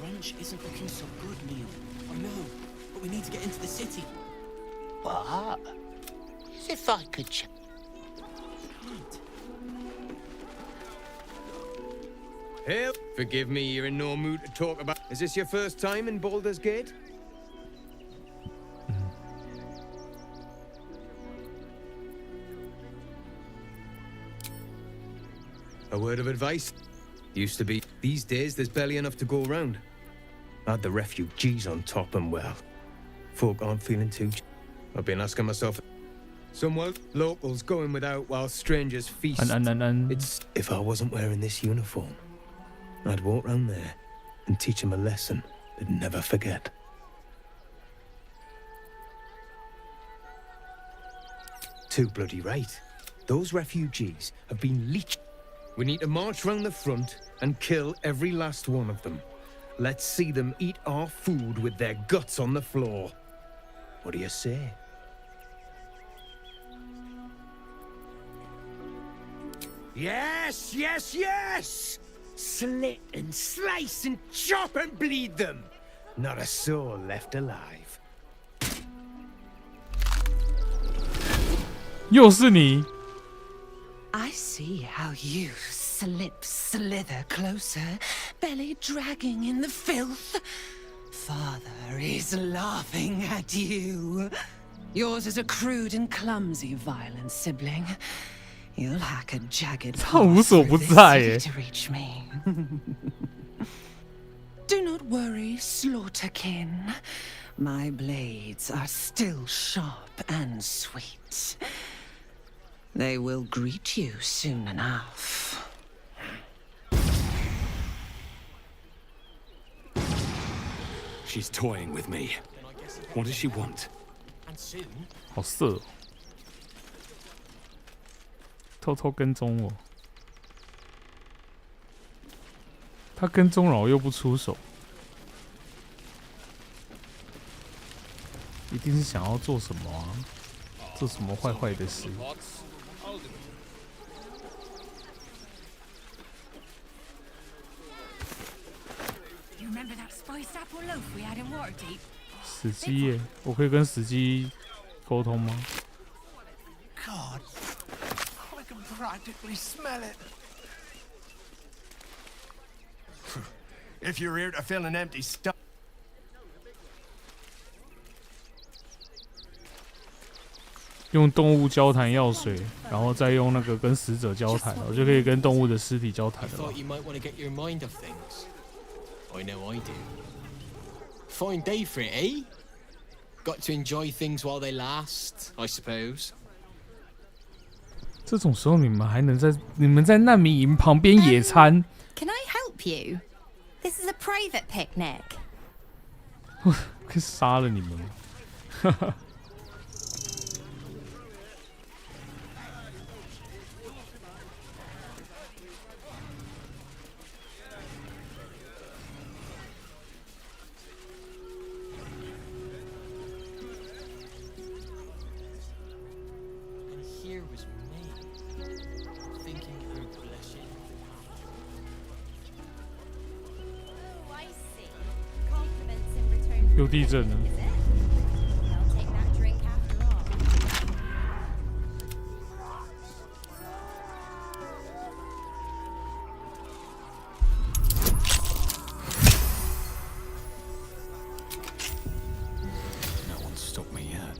Grunch isn't looking so good, Neil. I know, but we need to get into the city. What? As if I could check. Hey, forgive me, you're in no mood to talk about. Is this your first time in Baldur's Gate? A word of advice. Used to be. These days, there's barely enough to go around. Add the refugees on top and, well, folk aren't feeling too... I've been asking myself... Some locals going without while strangers feast. It's... If I wasn't wearing this uniform, I'd walk round there and teach them a lesson they'd never forget. Too bloody right. Those refugees have been leached. We need to march round the front and kill every last one of them. Let's see them eat our food with their guts on the floor. What do you say? Yes, yes, yes! Slit and slice and chop and bleed them. Not a soul left alive. 又是你。 I see how you slither closer, belly dragging in the filth. Father is laughing at you. Yours is a crude and clumsy violent sibling. You'll hack a jagged path through this city to reach me. Do not worry, slaughterkin. My blades are still sharp and sweet. They will greet you soon enough. She's toying with me. What does she want? 好色哦，偷偷跟踪我。他跟踪了我又不出手，一定是想要做什么啊？做什么坏坏的事？ Remember that spiced apple loaf we had in Waterdeep? 死鸡耶，我可以跟死鸡沟通吗？ God, I can practically smell it. If you're here to fill an empty stomach. 用动物交谈药水，然后再用那个跟死者交谈，我就可以跟动物的尸体交谈了吧。 I know I do. Fine day for it, eh? Got to enjoy things while they last, I suppose. 这种时候你们在难民营旁边野餐。Can I help you? This is a private picnic. 可以杀了你们吗？又地震了。No one's stopped me yet.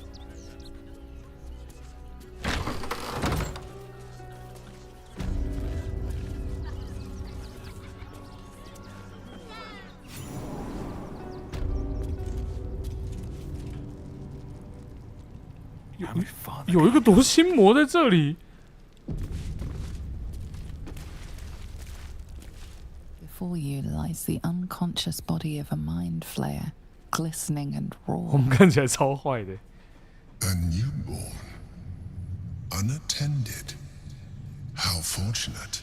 有一个夺心魔在这里。Before you lies the unconscious body of a mind flayer, glistening and raw. 我们看起来超坏的。A newborn, unattended. How fortunate.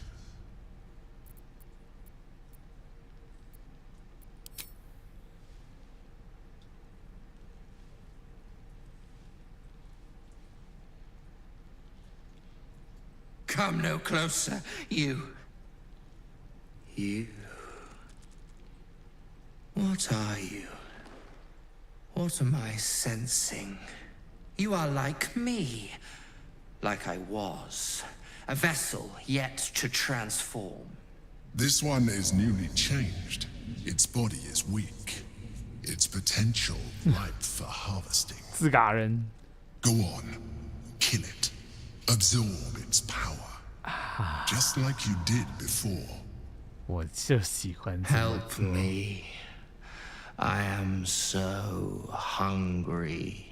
Come no closer, you. You. What are you? What am I sensing? You are like me. Like I was. A vessel yet to transform. This one is newly changed. Its body is weak. Its potential ripe for harvesting. 自嘎人。 Go on. Kill it. Absorb its power. Just like you did before. 我就喜欢这么做。 Help me. I am so hungry.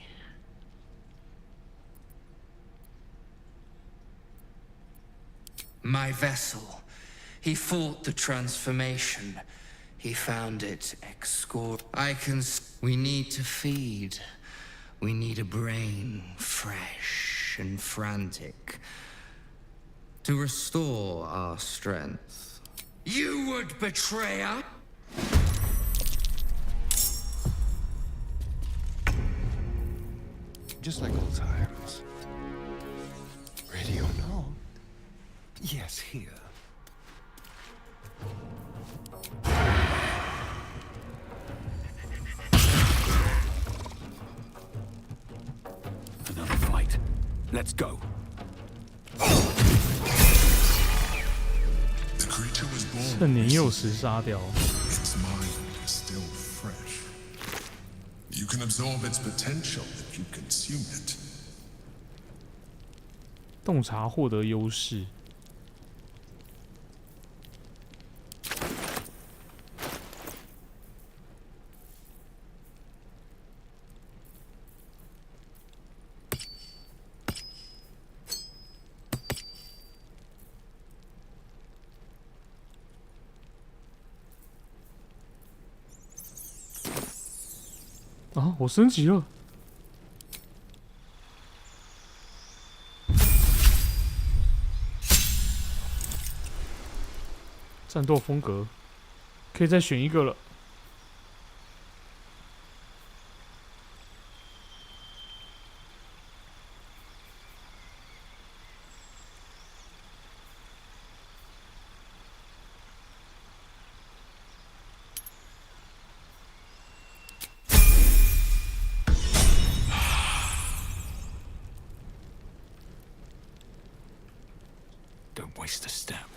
My vessel. He fought the transformation. He found it We need to feed. We need a brain fresh and frantic to restore our strength. You would betray us? Just like old times. Ready or not? Yes, here. Let's go. The creature was born. 趁年幼时杀掉。Its mind is still fresh. You can absorb its potential if you consume it. 洞察获得优势。啊！我升级了。战斗风格，可以再选一个了。Don't waste a step.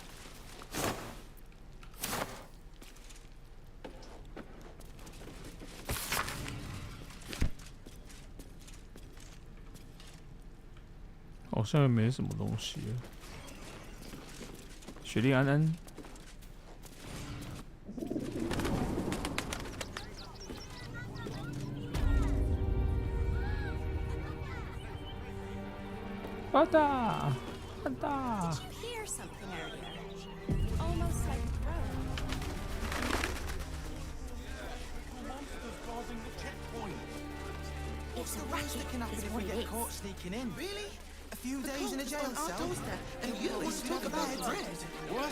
好像也没什么东西了。雪莉安安，巴达，巴达。 Hear something earlier? Almost like drone. Monsters guarding the checkpoint. It's a What's racket, sticking up is if what we it get is. caught sneaking in? Really? A few days in a jail cell? And you always talk about dread. What?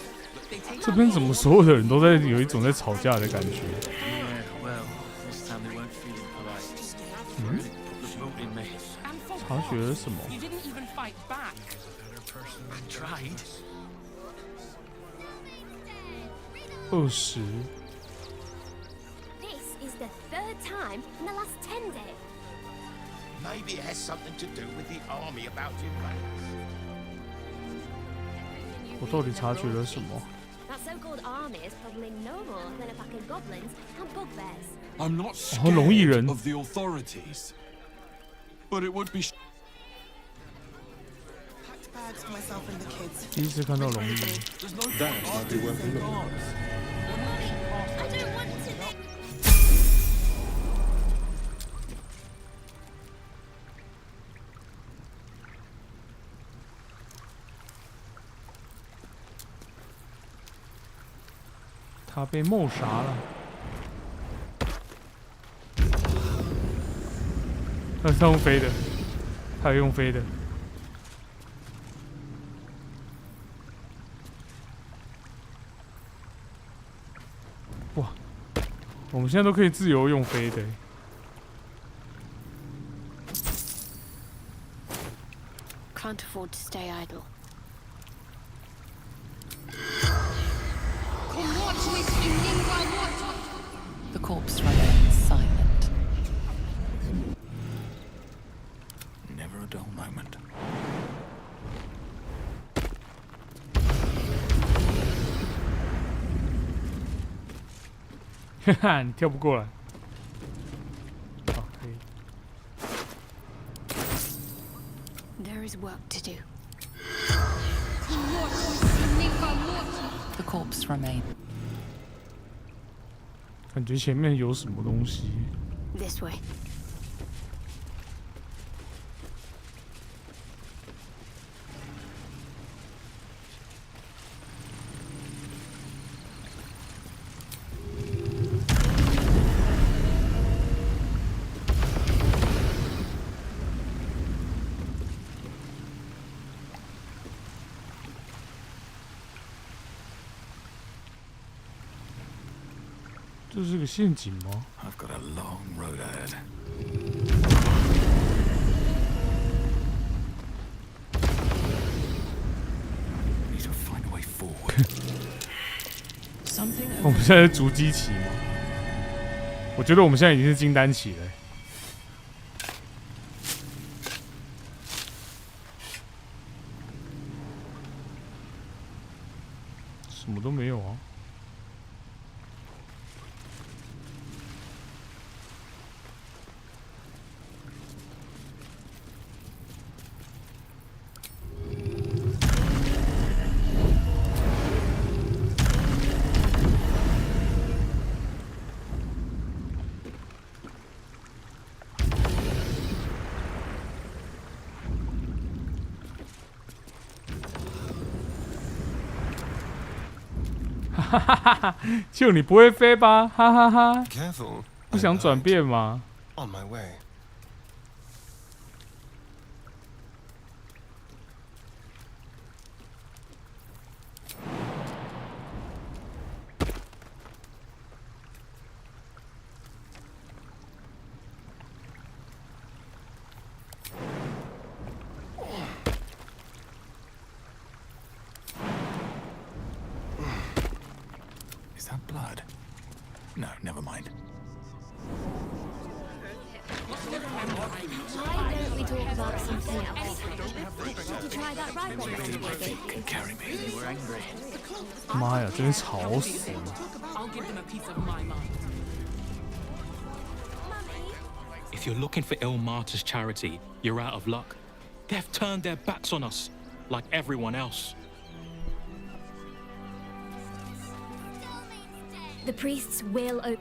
They take 这边怎么所有的人都在有一种在吵架的感觉？ Yeah, well, this time they weren't feeling polite. Really put the boot in me. 查询了什么？ You didn't even fight back. I tried. 20。 This is the third time in the last 10 days. Maybe it has something to do with the army about to invade. 我到底察觉了什么？ That so-called army is probably no more than a pack of goblins and bugbears. I'm not 哦，龙翼人 scared of the authorities, but it would be. Bags for myself and the kids. 第一次看到龙翼。 That might be worth a look. I don't want to. 他被谋杀了。他用飞的，他用飞的。哇，我们现在都可以自由用飞的。 Can't afford to stay idle. The corpse remains silent. Never a dull moment. 哈哈，你跳不过来。好，可以。 There is work to do. The corpse remains. 感觉前面有什么东西。 This way. 这是个陷阱吗？ I've got a long road ahead. Need to find a way forward. 我们现在是逐机期吗？我觉得我们现在已经是金丹期了。么都没有啊。哈哈哈哈！就你不会飞吧？哈哈哈！ Careful. 不想转变吗？ On my way. Is that blood? No, never mind. Why don't we talk about something else? Did you try that right one, baby? Can carry me. We're angry. 妈呀，真是吵死了！ I'll give them a piece of my mind. If you're looking for Il Martyr's charity, you're out of luck. They've turned their backs on us, like everyone else. The priests will open.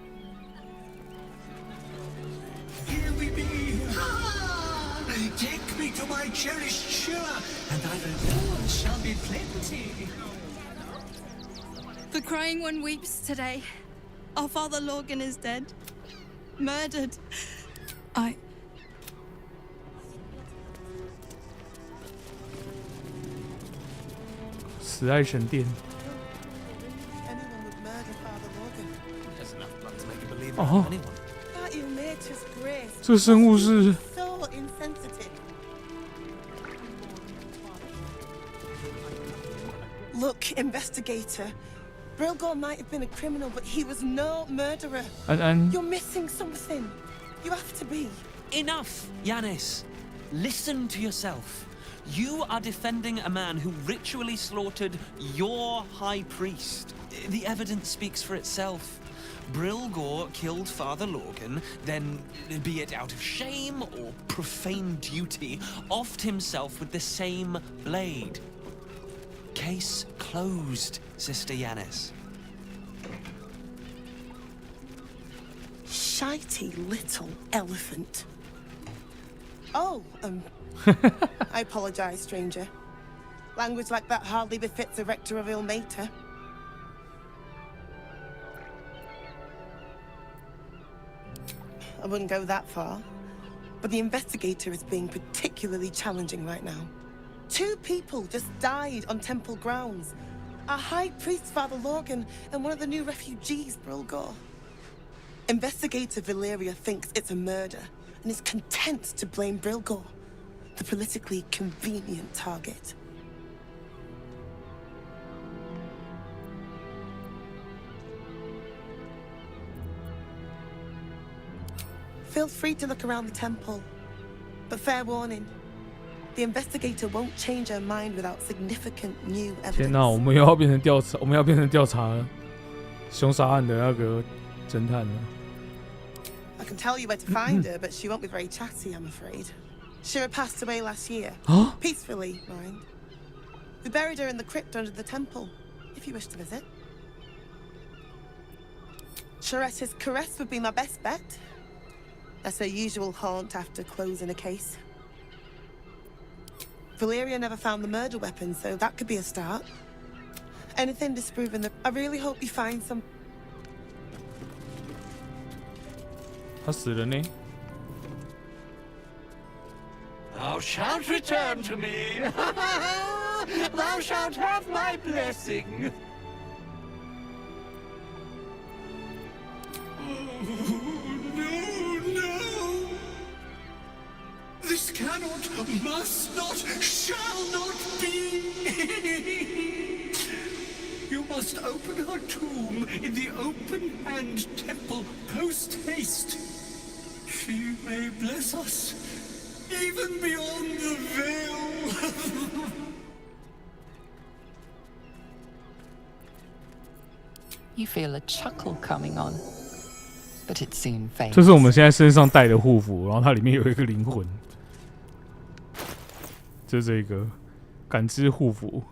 Here we be! Take me to my cherished Shira, and thy reward shall be plenty. The crying one weeps today. Our father Logan is dead. Murdered. I... 慈爱神殿。 哦，这生物是 So insensitive. Look, investigator. Brilgor might have been a criminal, but he was no murderer. 安安， You're missing something. You have to be. Enough, Yanis. Listen to yourself. You are defending a man who ritually slaughtered your high priest. The evidence speaks for itself. Brilgor killed Father Logan, then, be it out of shame or profane duty, offed himself with the same blade. Case closed, Sister Yanis. Shitey little elephant. Oh, I apologize, stranger. Language like that hardly befits a rector of Ilmater. I wouldn't go that far, but the investigator is being particularly challenging right now. 2 people just died on temple grounds. Our high priest, Father Logan, and one of the new refugees, Brilgor. Investigator Valeria thinks it's a murder and is content to blame Brilgor, the politically convenient target. Feel free to look around the temple, but fair warning, the investigator won't change her mind without significant new 天哪， evidence. 我们要变成调查凶杀案的那个侦探了。 I can tell you where to find her, but she won't be very chatty, I'm afraid. Shira passed away last year. Huh? Peacefully, mind. We buried her in the crypt under the temple, if you wish to visit. Sharetta's caress would be my best bet. That's her usual haunt after closing a case. Valeria never found the murder weapon, so that could be a start. Anything disproving that. I really hope you find some. 他死了呢。 Thou shalt return to me. Thou shalt have my blessing. No. This cannot, must not, shall not be. You must open her tomb in the open-hand temple post-haste. She may bless us, even beyond the veil. You feel a chuckle coming on, but it soon fades. 这是我们现在身上带的护符，然后它里面有一个灵魂，就是这个感知护符，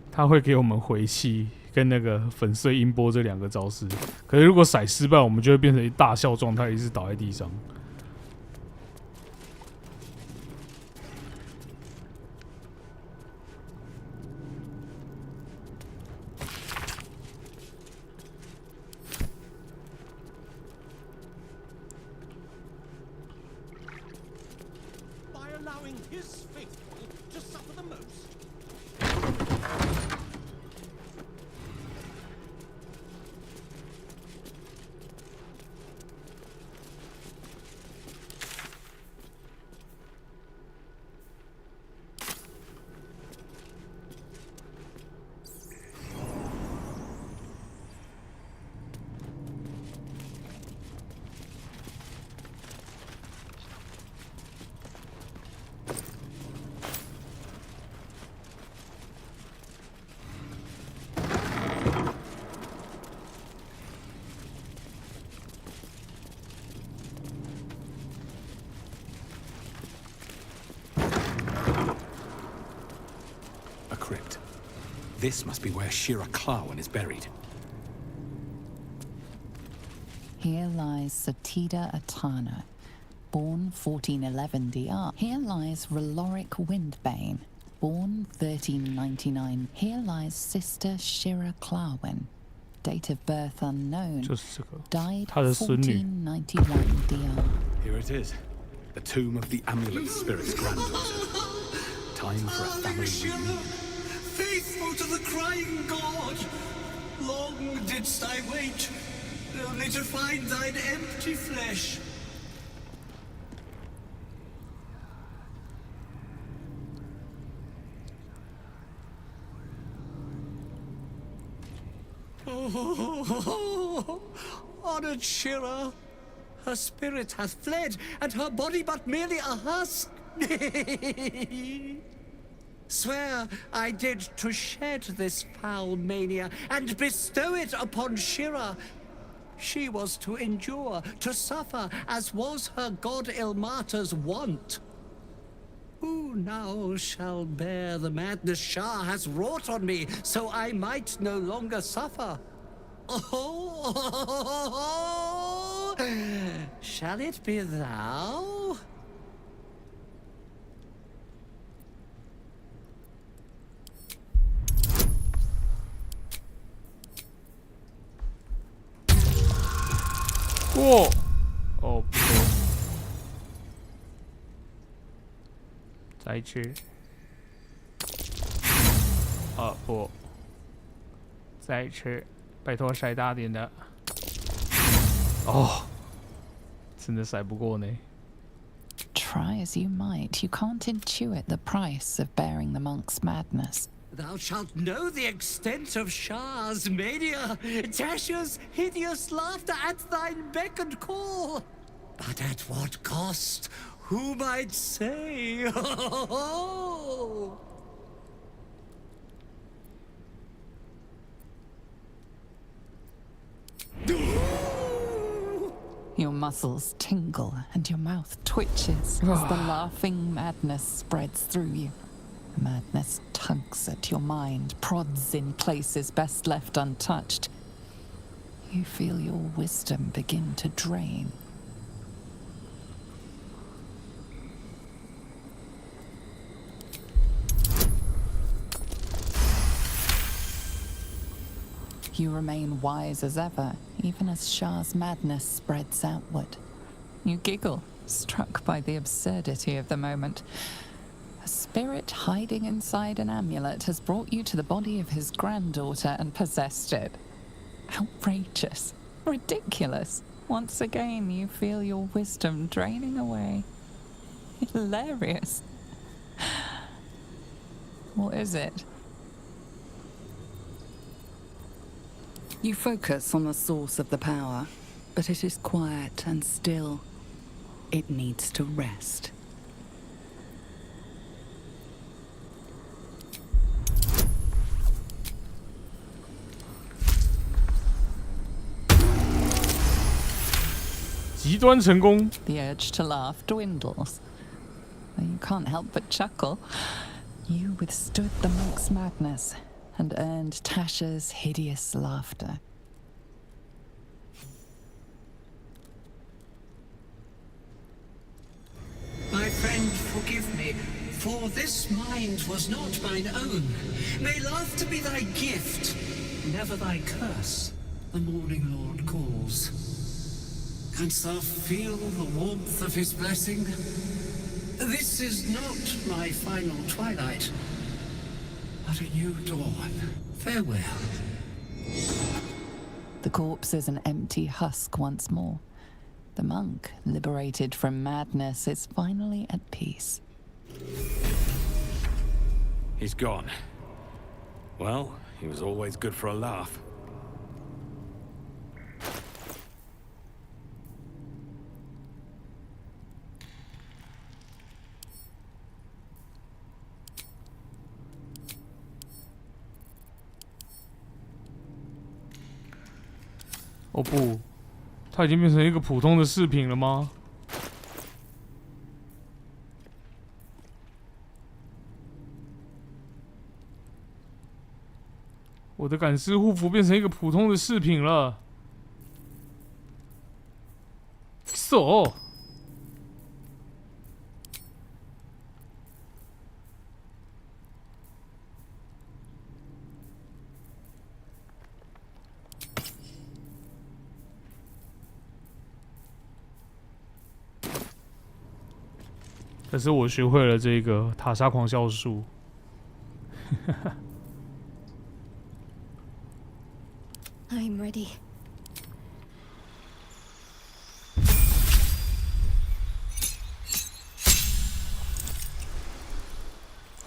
它会给我们回气跟那个粉碎音波这2个招式。可是如果骰失败，我们就会变成一大笑状态，一直倒在地上。This must be where Shira Klawan is buried. Here lies Satida Atana, born 1411 DR. Here lies Reloric Windbane, born 1399. Here lies Sister Shira Klawan, date of birth unknown, died 1491 DR. Here it is, the tomb of the Amulet Spirit's granddaughter. Time for a family reunion. Faithful to the crying god, long didst I wait, only to find thine empty flesh. Oh, honored Shira, her spirit hath fled, and her body but merely a husk. Swear I did to shed this foul mania and bestow it upon Shira. She was to endure, to suffer, as was her god Ilmata's wont. Who now shall bear the madness Shah has wrought on me, so I might no longer suffer? Oh, shall it be thou? Oh, oh, 再吃。不，再吃，拜托骰大点的。哦，真的骰不过呢。Try as you might, you can't intuit the price of bearing the monk's madness. Thou shalt know the extent of Shah's mania, Tasha's hideous laughter at thine beck and call. But at what cost? Who might say? Your muscles tingle and your mouth twitches as the laughing madness spreads through you. Madness tugs at your mind, prods in places best left untouched. You feel your wisdom begin to drain. You remain wise as ever, even as Shah's madness spreads outward. You giggle, struck by the absurdity of the moment. A spirit hiding inside an amulet has brought you to the body of his granddaughter and possessed it. Outrageous. Ridiculous. Once again, you feel your wisdom draining away. Hilarious. What is it? You focus on the source of the power, but it is quiet and still. It needs to rest. 极端成功。The urge to laugh dwindles. You can't help but chuckle. You withstood the monk's madness and earned Tasha's hideous laughter. My friend, forgive me, for this mind was not mine own. May laughter be thy gift, never thy curse. The morning Lord calls. Canst thou feel the warmth of his blessing? This is not my final twilight, but a new dawn. Farewell. The corpse is an empty husk once more. The monk, liberated from madness, is finally at peace. He's gone. Well, he was always good for a laugh. 哦不，它已经变成一个普通的饰品了吗？我的赶尸护符变成一个普通的饰品了。So。可是我学会了这个塔莎狂笑术。I'm ready.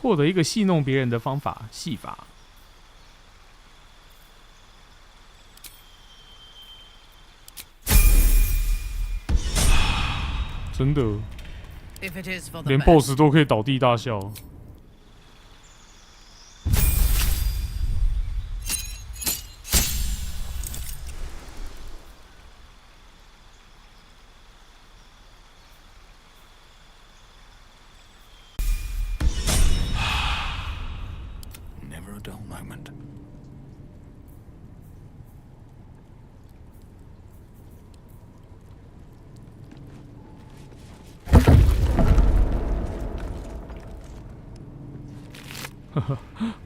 获得一个戏弄别人的方法，戏法。真的。连 BOSS 都可以倒地大笑。Never a dull moment.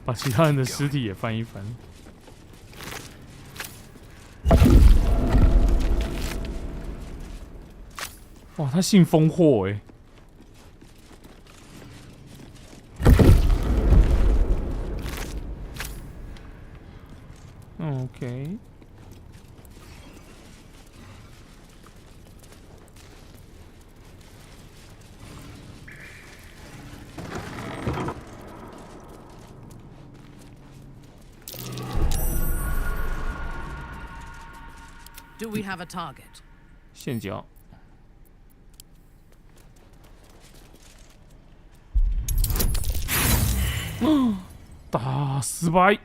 把其他人的尸体也翻一翻。哇，他信封货哎。OK。Do we have a target? 陷阱。打失败。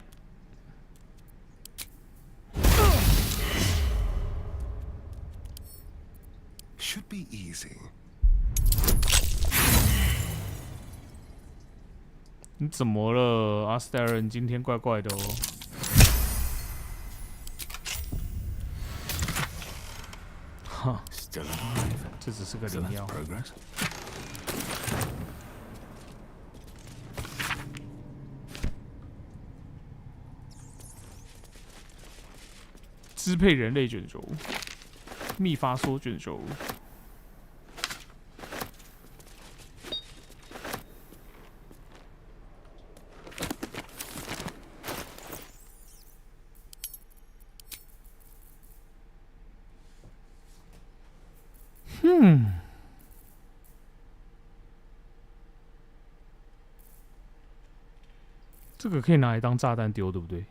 Should be easy. 你怎么了，阿斯戴尔？你今天怪怪的哦。哈，这只是个灵药。支配人类卷轴，密发梭卷轴。这个可以拿来当炸弹丢，对不对？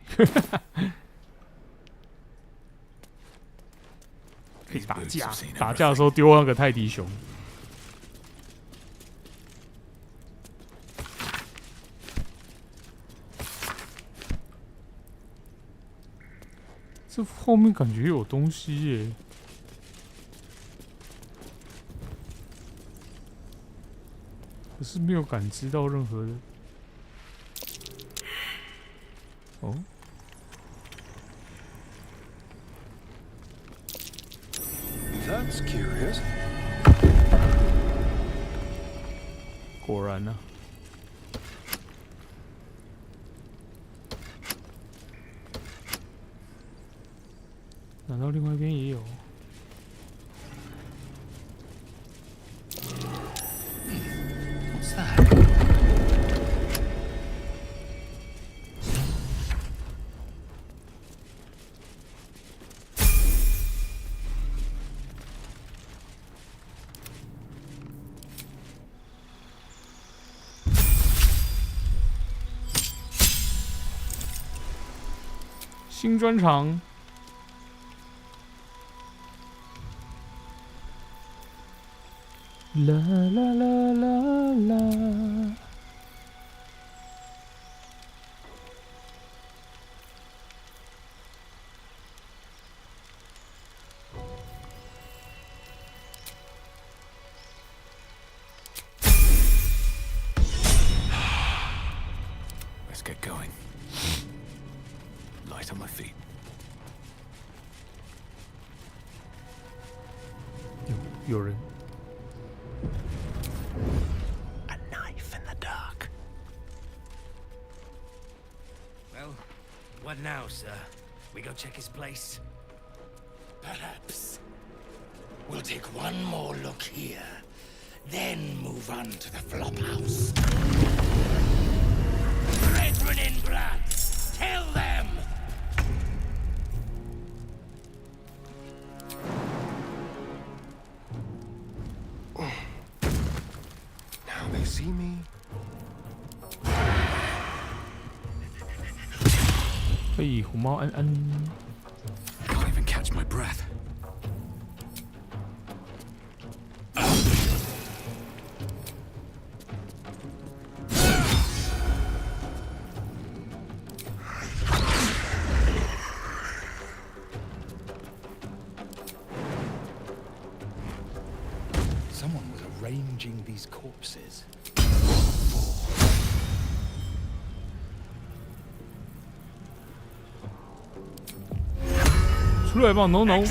可以打架，打架的时候丢那个泰迪熊。这后面感觉有东西耶。可是没有感知到任何的。哦。That's curious. 果然呢、难道另外一边也有？ What's that? 新专场。 啦啦啦啦啦！ Let's get going. Light on my feet. 有人。 A knife in the dark. Well, what now, sir? We go check his place? Perhaps. We'll take one more look here, then move on to the flop house. Brethren in blood, tell them! Now they see me. 嘿，虎猫安安。 Can't even catch my breath. Someone was arranging these corpses. 出来吧，农农！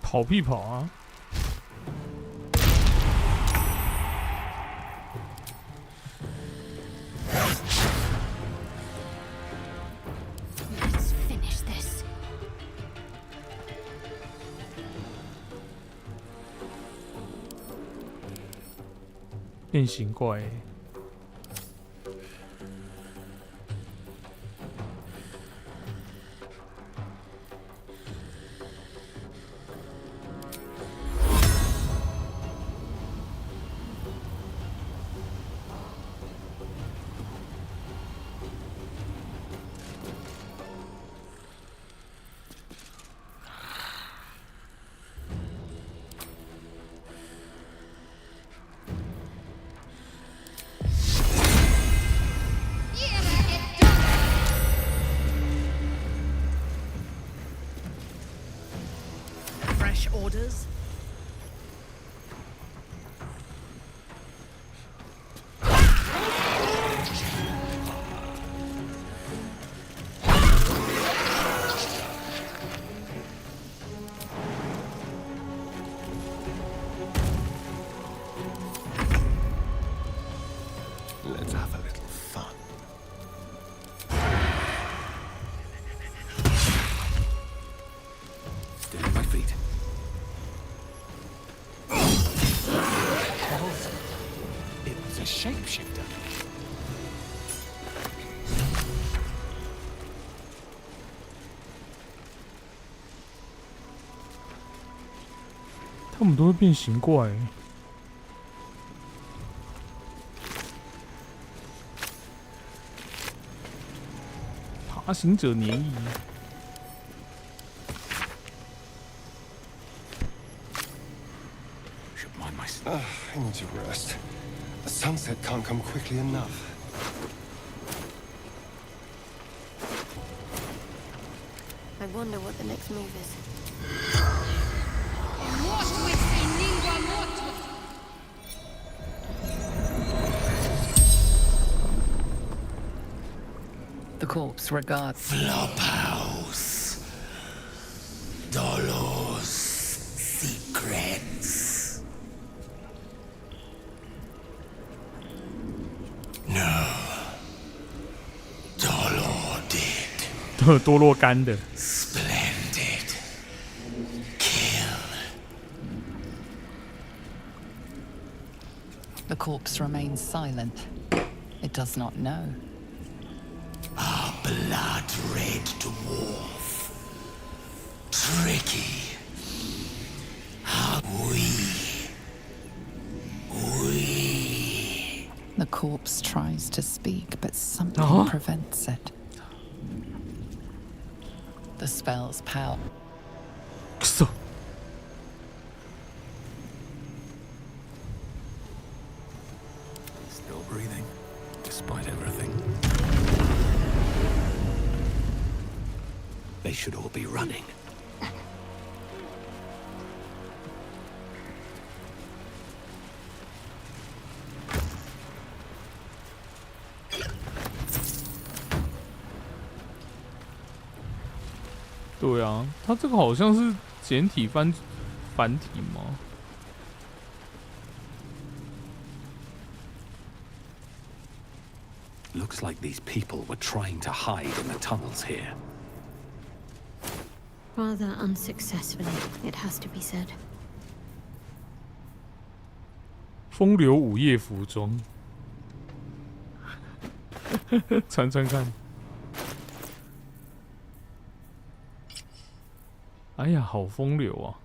跑屁跑啊！ 变形怪、欸。 Orders? Let's have a little fun. Stay on my feet. It was a shapeshifter. 他们都会变形怪、欸。好，行者联谊。I need to rest. The sunset can't come quickly enough. I wonder what the next move is. The corpse regards. Flophouse. Dolos. Secrets. No. Dolo did. 多洛干的。Splendid. Kill. The corpse remains silent. It does not know. Our blood-red dwarf. Tricky. How we. The corpse tries to speak, but something prevents it. The spell's power. So. Still breathing, despite everything. They should all be running. “对啊，它这个好像是简体繁体吗？ Looks like these people were trying to hide in the tunnels here. Rather unsuccessfully, it has to be said. 风流午夜服装，穿穿看。哎呀，好风流啊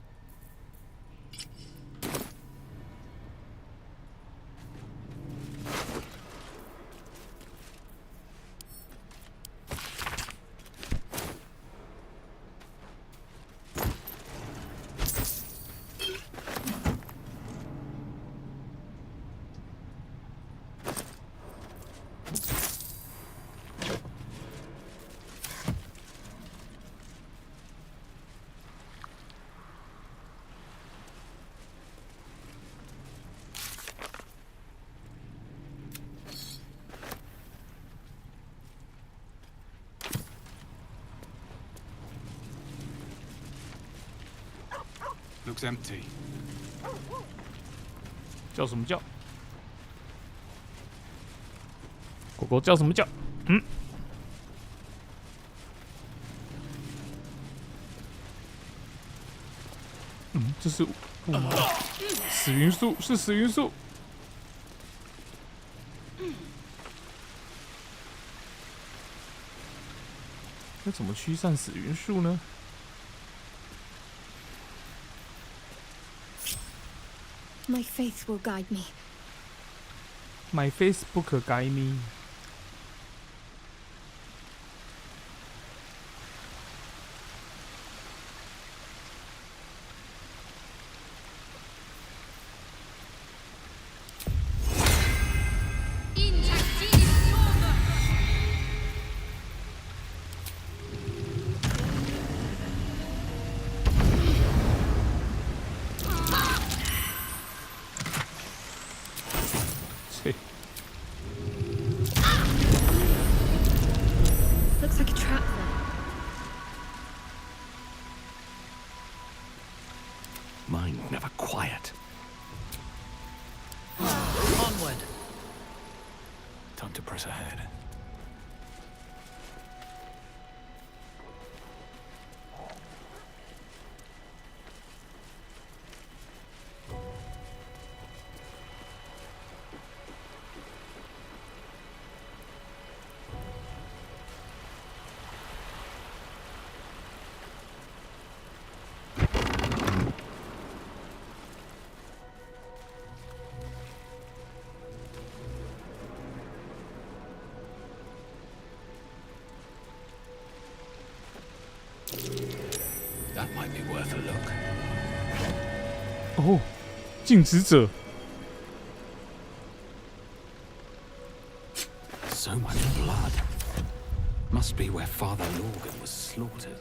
！Looks empty. 叫什么叫？狗狗叫什么叫？嗯。嗯，这是死云素，是死云素。那怎么驱散死云素呢？ My faith will guide me. My Facebook guide me. Looks like a trap there. Mind never quiet. Onward. Time to press ahead. That might be worth a look. 哦，禁止者。So much blood. Must be where Father Lorgan was slaughtered.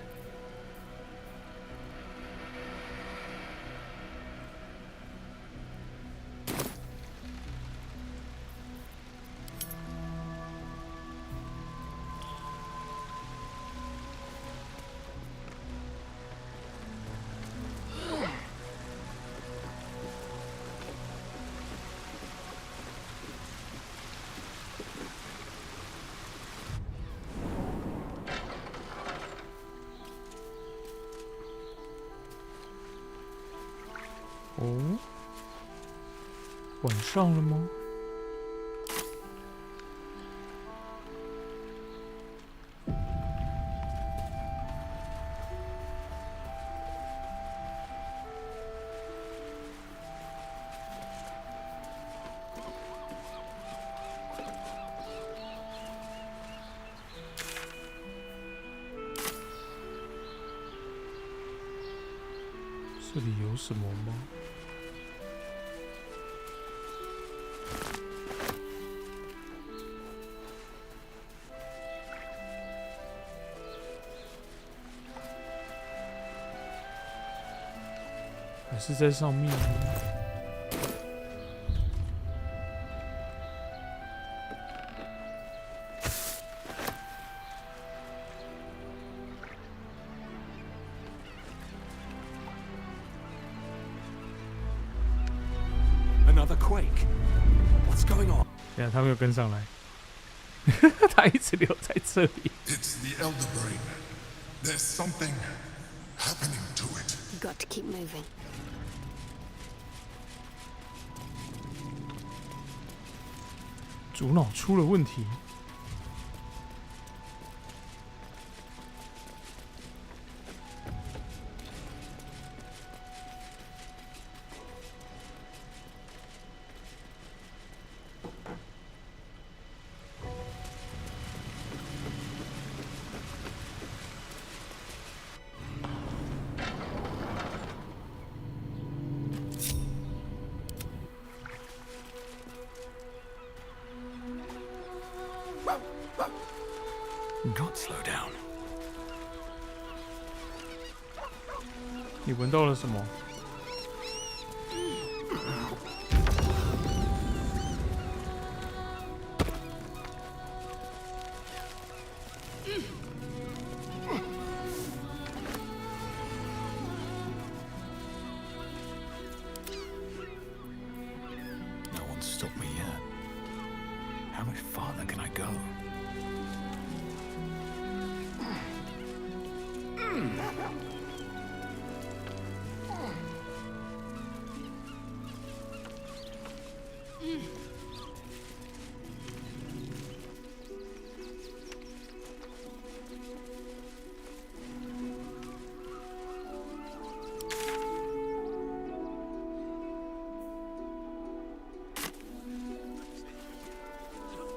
哦，晚上了吗？这里有什么吗？还是在上面呢？Another quake. What's going on? 对啊，他没有跟上来，他一直留在这里。It's the elder brain. There's something happening to it. You got to keep moving. 主脑出了问题。God, slow down. 你闻到了什么？No one's stopped me yet. How much farther can I go?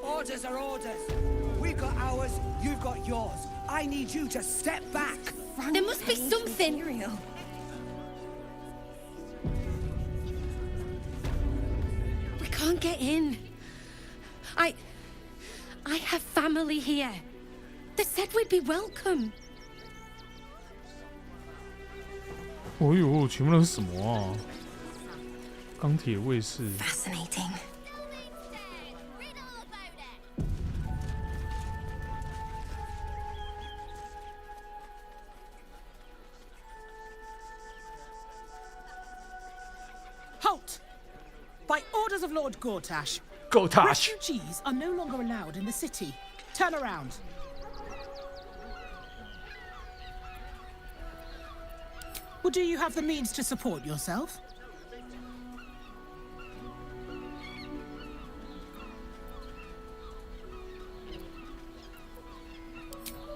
Orders are orders. We've got ours, you've got yours. I need you to step back. There must be something. We can't get in. I have family here. They said we'd be welcome. 哦呦，全部都是什么啊？钢铁卫士。Fascinating. Halt! By orders of Lord Gortash, refugees are no longer allowed in the city. Turn around. Well, do you have the means to support yourself?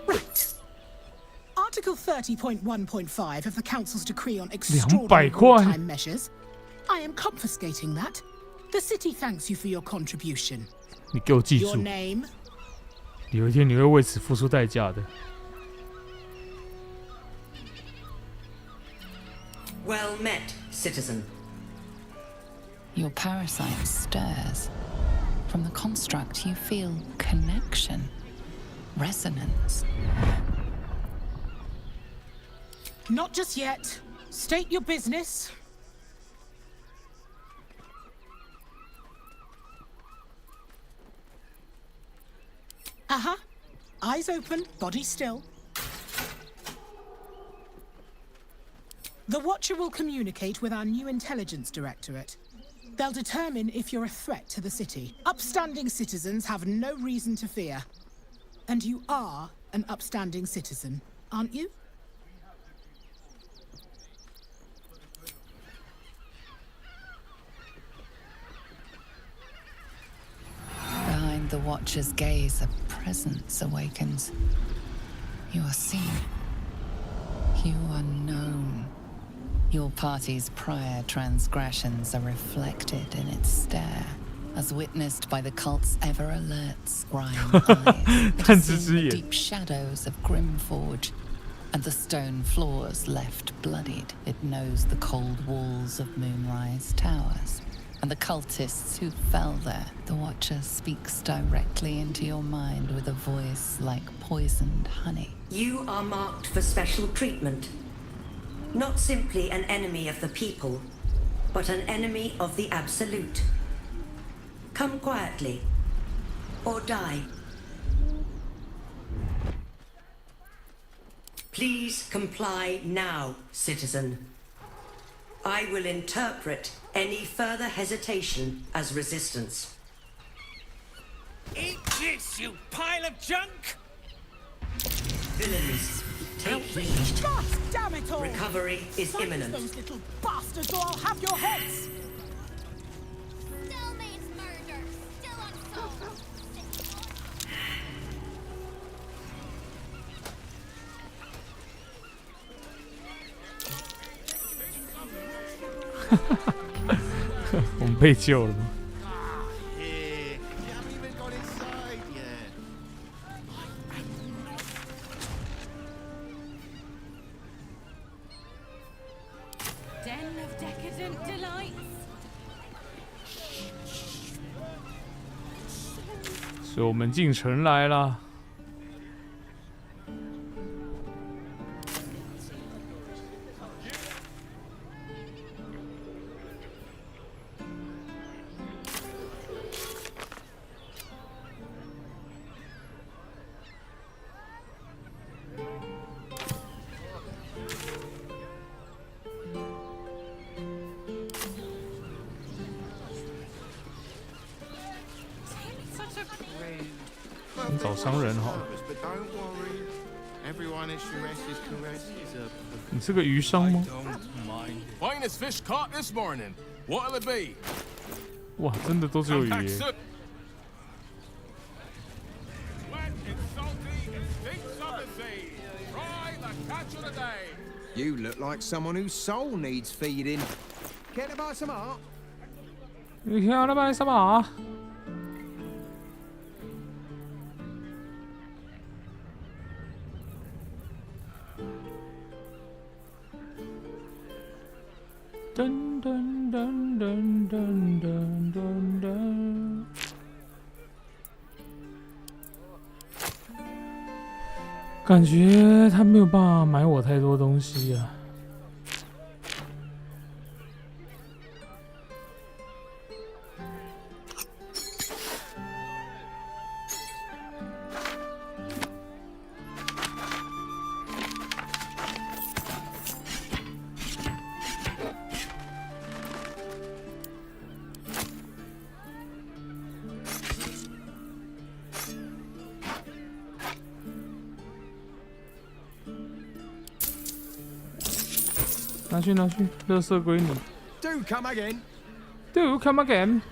Right. Article 30.1.5 of the Council's Decree on Extraordinary Wartime Measures. I am confiscating that. The city thanks you for your contribution. 你给我记住 Your name? 有一天你会为此付出代价的。Well met, citizen. Your parasite stirs. From the construct, you feel connection, resonance. Not just yet. State your business. Eyes open, body still. The Watcher will communicate with our new intelligence directorate. They'll determine if you're a threat to the city. Upstanding citizens have no reason to fear. And you are an upstanding citizen, aren't you? Behind the Watcher's gaze, a presence awakens. You are seen. You are known. Your party's prior transgressions are reflected in its stare, as witnessed by the cult's ever-alert scrying eyes that have seen the deep shadows of Grimforge, and the stone floors left bloodied. It knows the cold walls of Moonrise Towers, and the cultists who fell there. The Watcher speaks directly into your mind with a voice like poisoned honey. You are marked for special treatment. Not simply an enemy of the people, but an enemy of the Absolute. Come quietly, or die. Please comply now, citizen. I will interpret any further hesitation as resistance. Eat this, you pile of junk! Villains, take heed. Gosh, damn it all! Recovery is imminent. Those little bastards, or I'll have your heads! Still means murder. Still unsolved.我们被救了吗？ Den of decadent delights. 所以我们进城来了。找商人好了。你是个鱼商吗？ Finest fish caught this morning. What'll it be? 哇，真的都只有鱼耶。 You look like someone whose soul needs feeding. Care to buy some art? 你看他买什么？ 噔噔噔噔噔噔噔噔，感觉他没有办法买我太多东西啊。拿去拿去，垃圾归你。 Do come again. Do come again.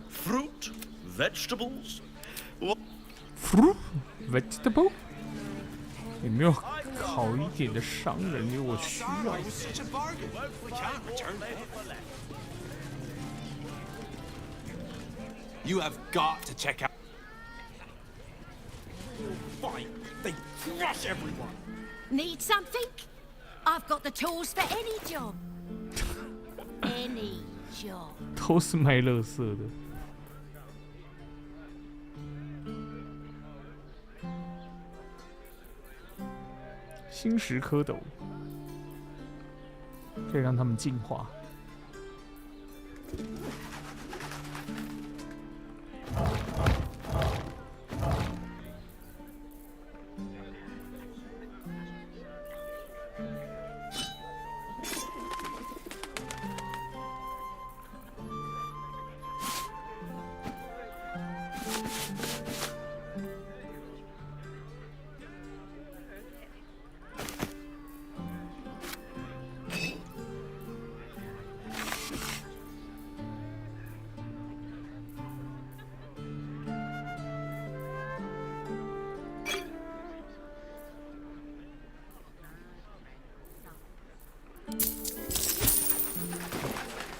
Fruit, vegetables. Fruit, vegetable. 有没有好一点的商人给我需要？ You have got to check out. fight, they crush everyone. Need something? I've got the tools for any job. Any job. 都是卖垃圾的。星石蝌蚪可以让它们进化。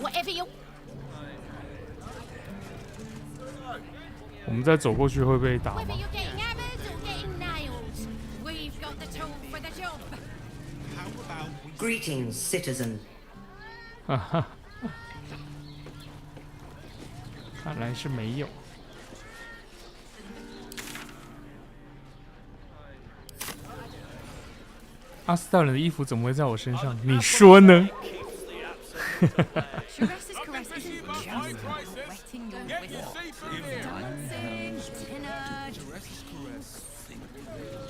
Whatever you. 我们再走过去会被打吗？ Whether you're getting hammers or getting nails, we've got the tool for the job. Greetings, citizen. 哈哈，看来是没有。阿斯大人的衣服怎么会在我身上？你说呢？ Teresa's caress isn't just wetting your whistle. Dancing, dinner.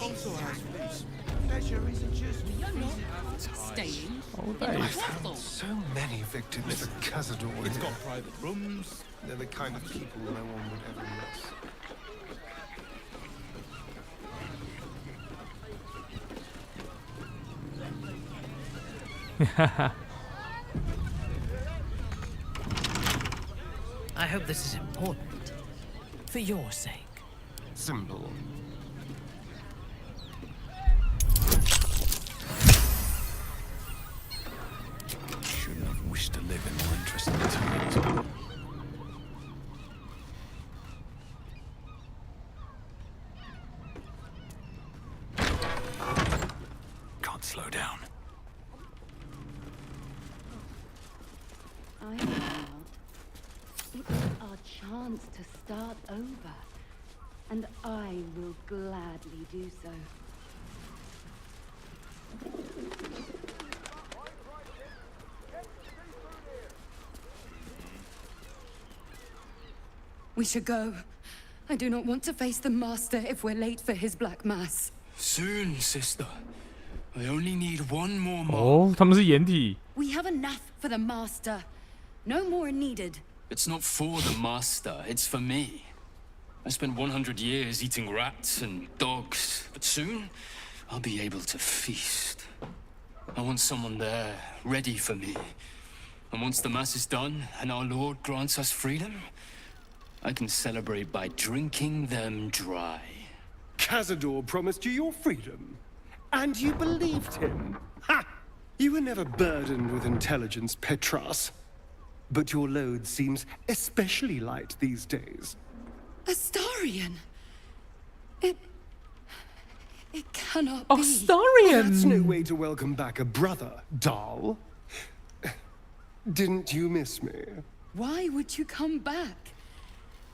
Also has peace. Pleasure isn't just Staying. I've found so many victims for Cazador. It's got private rooms. They're the kind of people no one would ever miss. I hope this is important. For your sake. Simple. Shouldn't have wished to live in more interesting times. Can't slow down. I know. It's our chance to start over, and I will gladly do so. We should go. I do not want to face the Master if we're late for his Black Mass. Soon, sister. I only need one more mark. 哦，他们是掩体。 We have enough for the Master. No more needed. It's not for the master, it's for me. I spent 100 years eating rats and dogs, but soon I'll be able to feast. I want someone there, ready for me. And once the mass is done and our Lord grants us freedom, I can celebrate by drinking them dry. Cazador promised you your freedom, and you believed him. Ha! You were never burdened with intelligence, Petras. But your load seems especially light these days. Astarion? It cannot be. Astarion! That's no way to welcome back a brother, doll. Didn't you miss me? Why would you come back?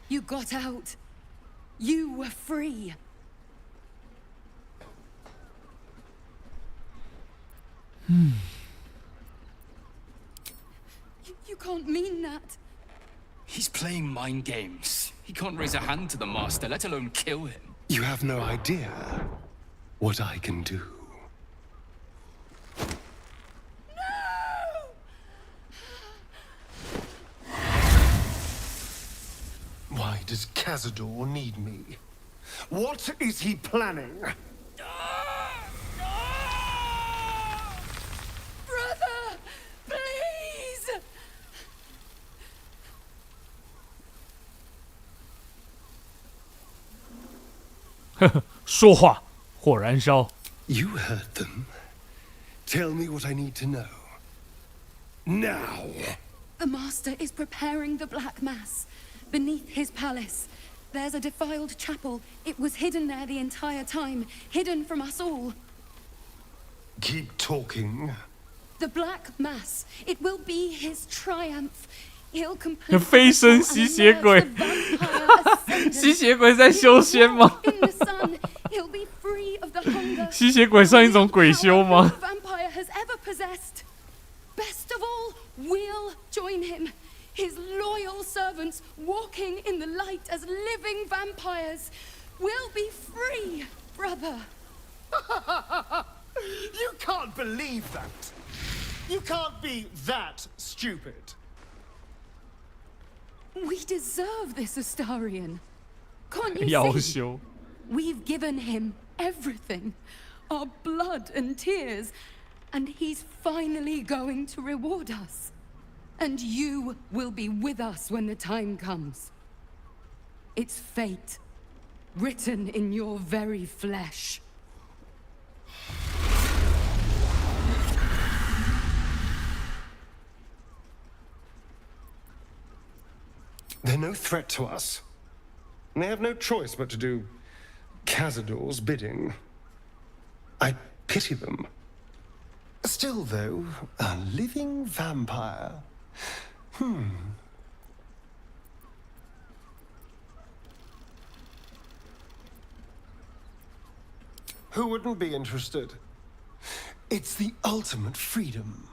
You got out. You were free. You can't mean that. He's playing mind games. He can't raise a hand to the master, let alone kill him. You have no idea what I can do. Why does Cazador need me? What is he planning? Brother, please. 呵呵，说话，火燃烧。You heard them. Tell me what I need to know. Now. The Master is preparing the Black Mass beneath his palace. there's a defiled chapel. It was hidden there the entire time, hidden from us all. Keep talking. The Black Mass. It will be his triumph. He'll complete 飞升吸血鬼，吸血鬼在修仙吗？ He'll be free of the hunger 吸血鬼算一种鬼修吗？ vampire has ever possessed. Best of all, we'll join him. His loyal servants walking in the light as living vampires. We'll be free, brother. You can't believe that. You can't be that stupid. We deserve this, Astarion. Can't you 要 see? 修。 We've given him everything. Our blood and tears. And he's finally going to reward us. And you will be with us when the time comes. It's fate, written in your very flesh. They're no threat to us. And they have no choice but to do Cazador's bidding. I pity them. Still, though, a living vampire. Who wouldn't be interested? It's the ultimate freedom.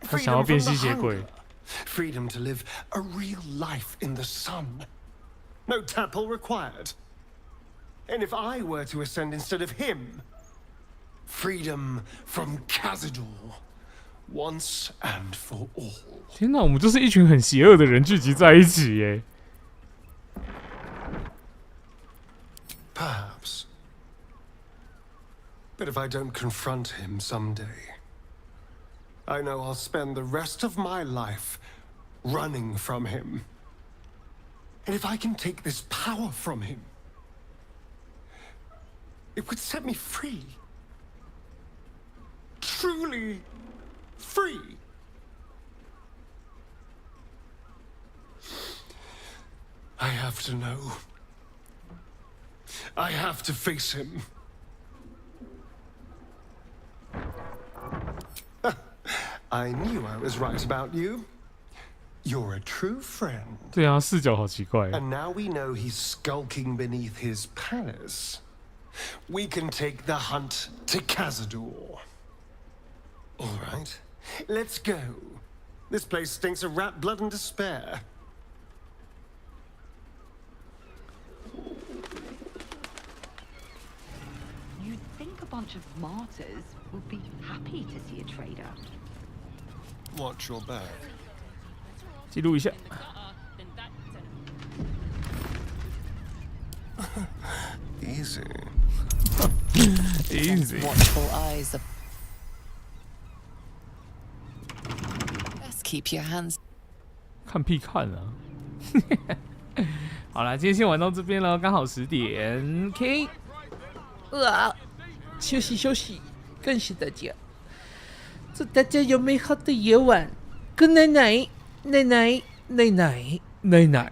他想要变吸血鬼。 Freedom to live a real life in the sun. No temple required. And if I were to ascend instead of him, freedom from Cazador, once and for all. 天哪，我们就是一群很邪恶的人聚集在一起耶。 Perhaps. But if I don't confront him someday, I know I'll spend the rest of my life running from him. And if I can take this power from him, it would set me free. Truly free. I have to know. I have to face him. I knew I was right about you. You're a true friend. 对啊，视角好奇怪。 And now we know he's skulking beneath his palace. We can take the hunt to Cazador. All right, let's go. This place stinks of rat blood and despair. You'd think a bunch of martyrs would be happy to see a trader. Watch your back. 记录一下。Easy. Easy. Watchful eyes. Best keep your hands. 看屁看啊！好啦，今天先玩到这边了，刚好10点。OK。休息休息，感谢大家。祝大家有美好的夜晚。Good night night，奶奶奶奶奶奶。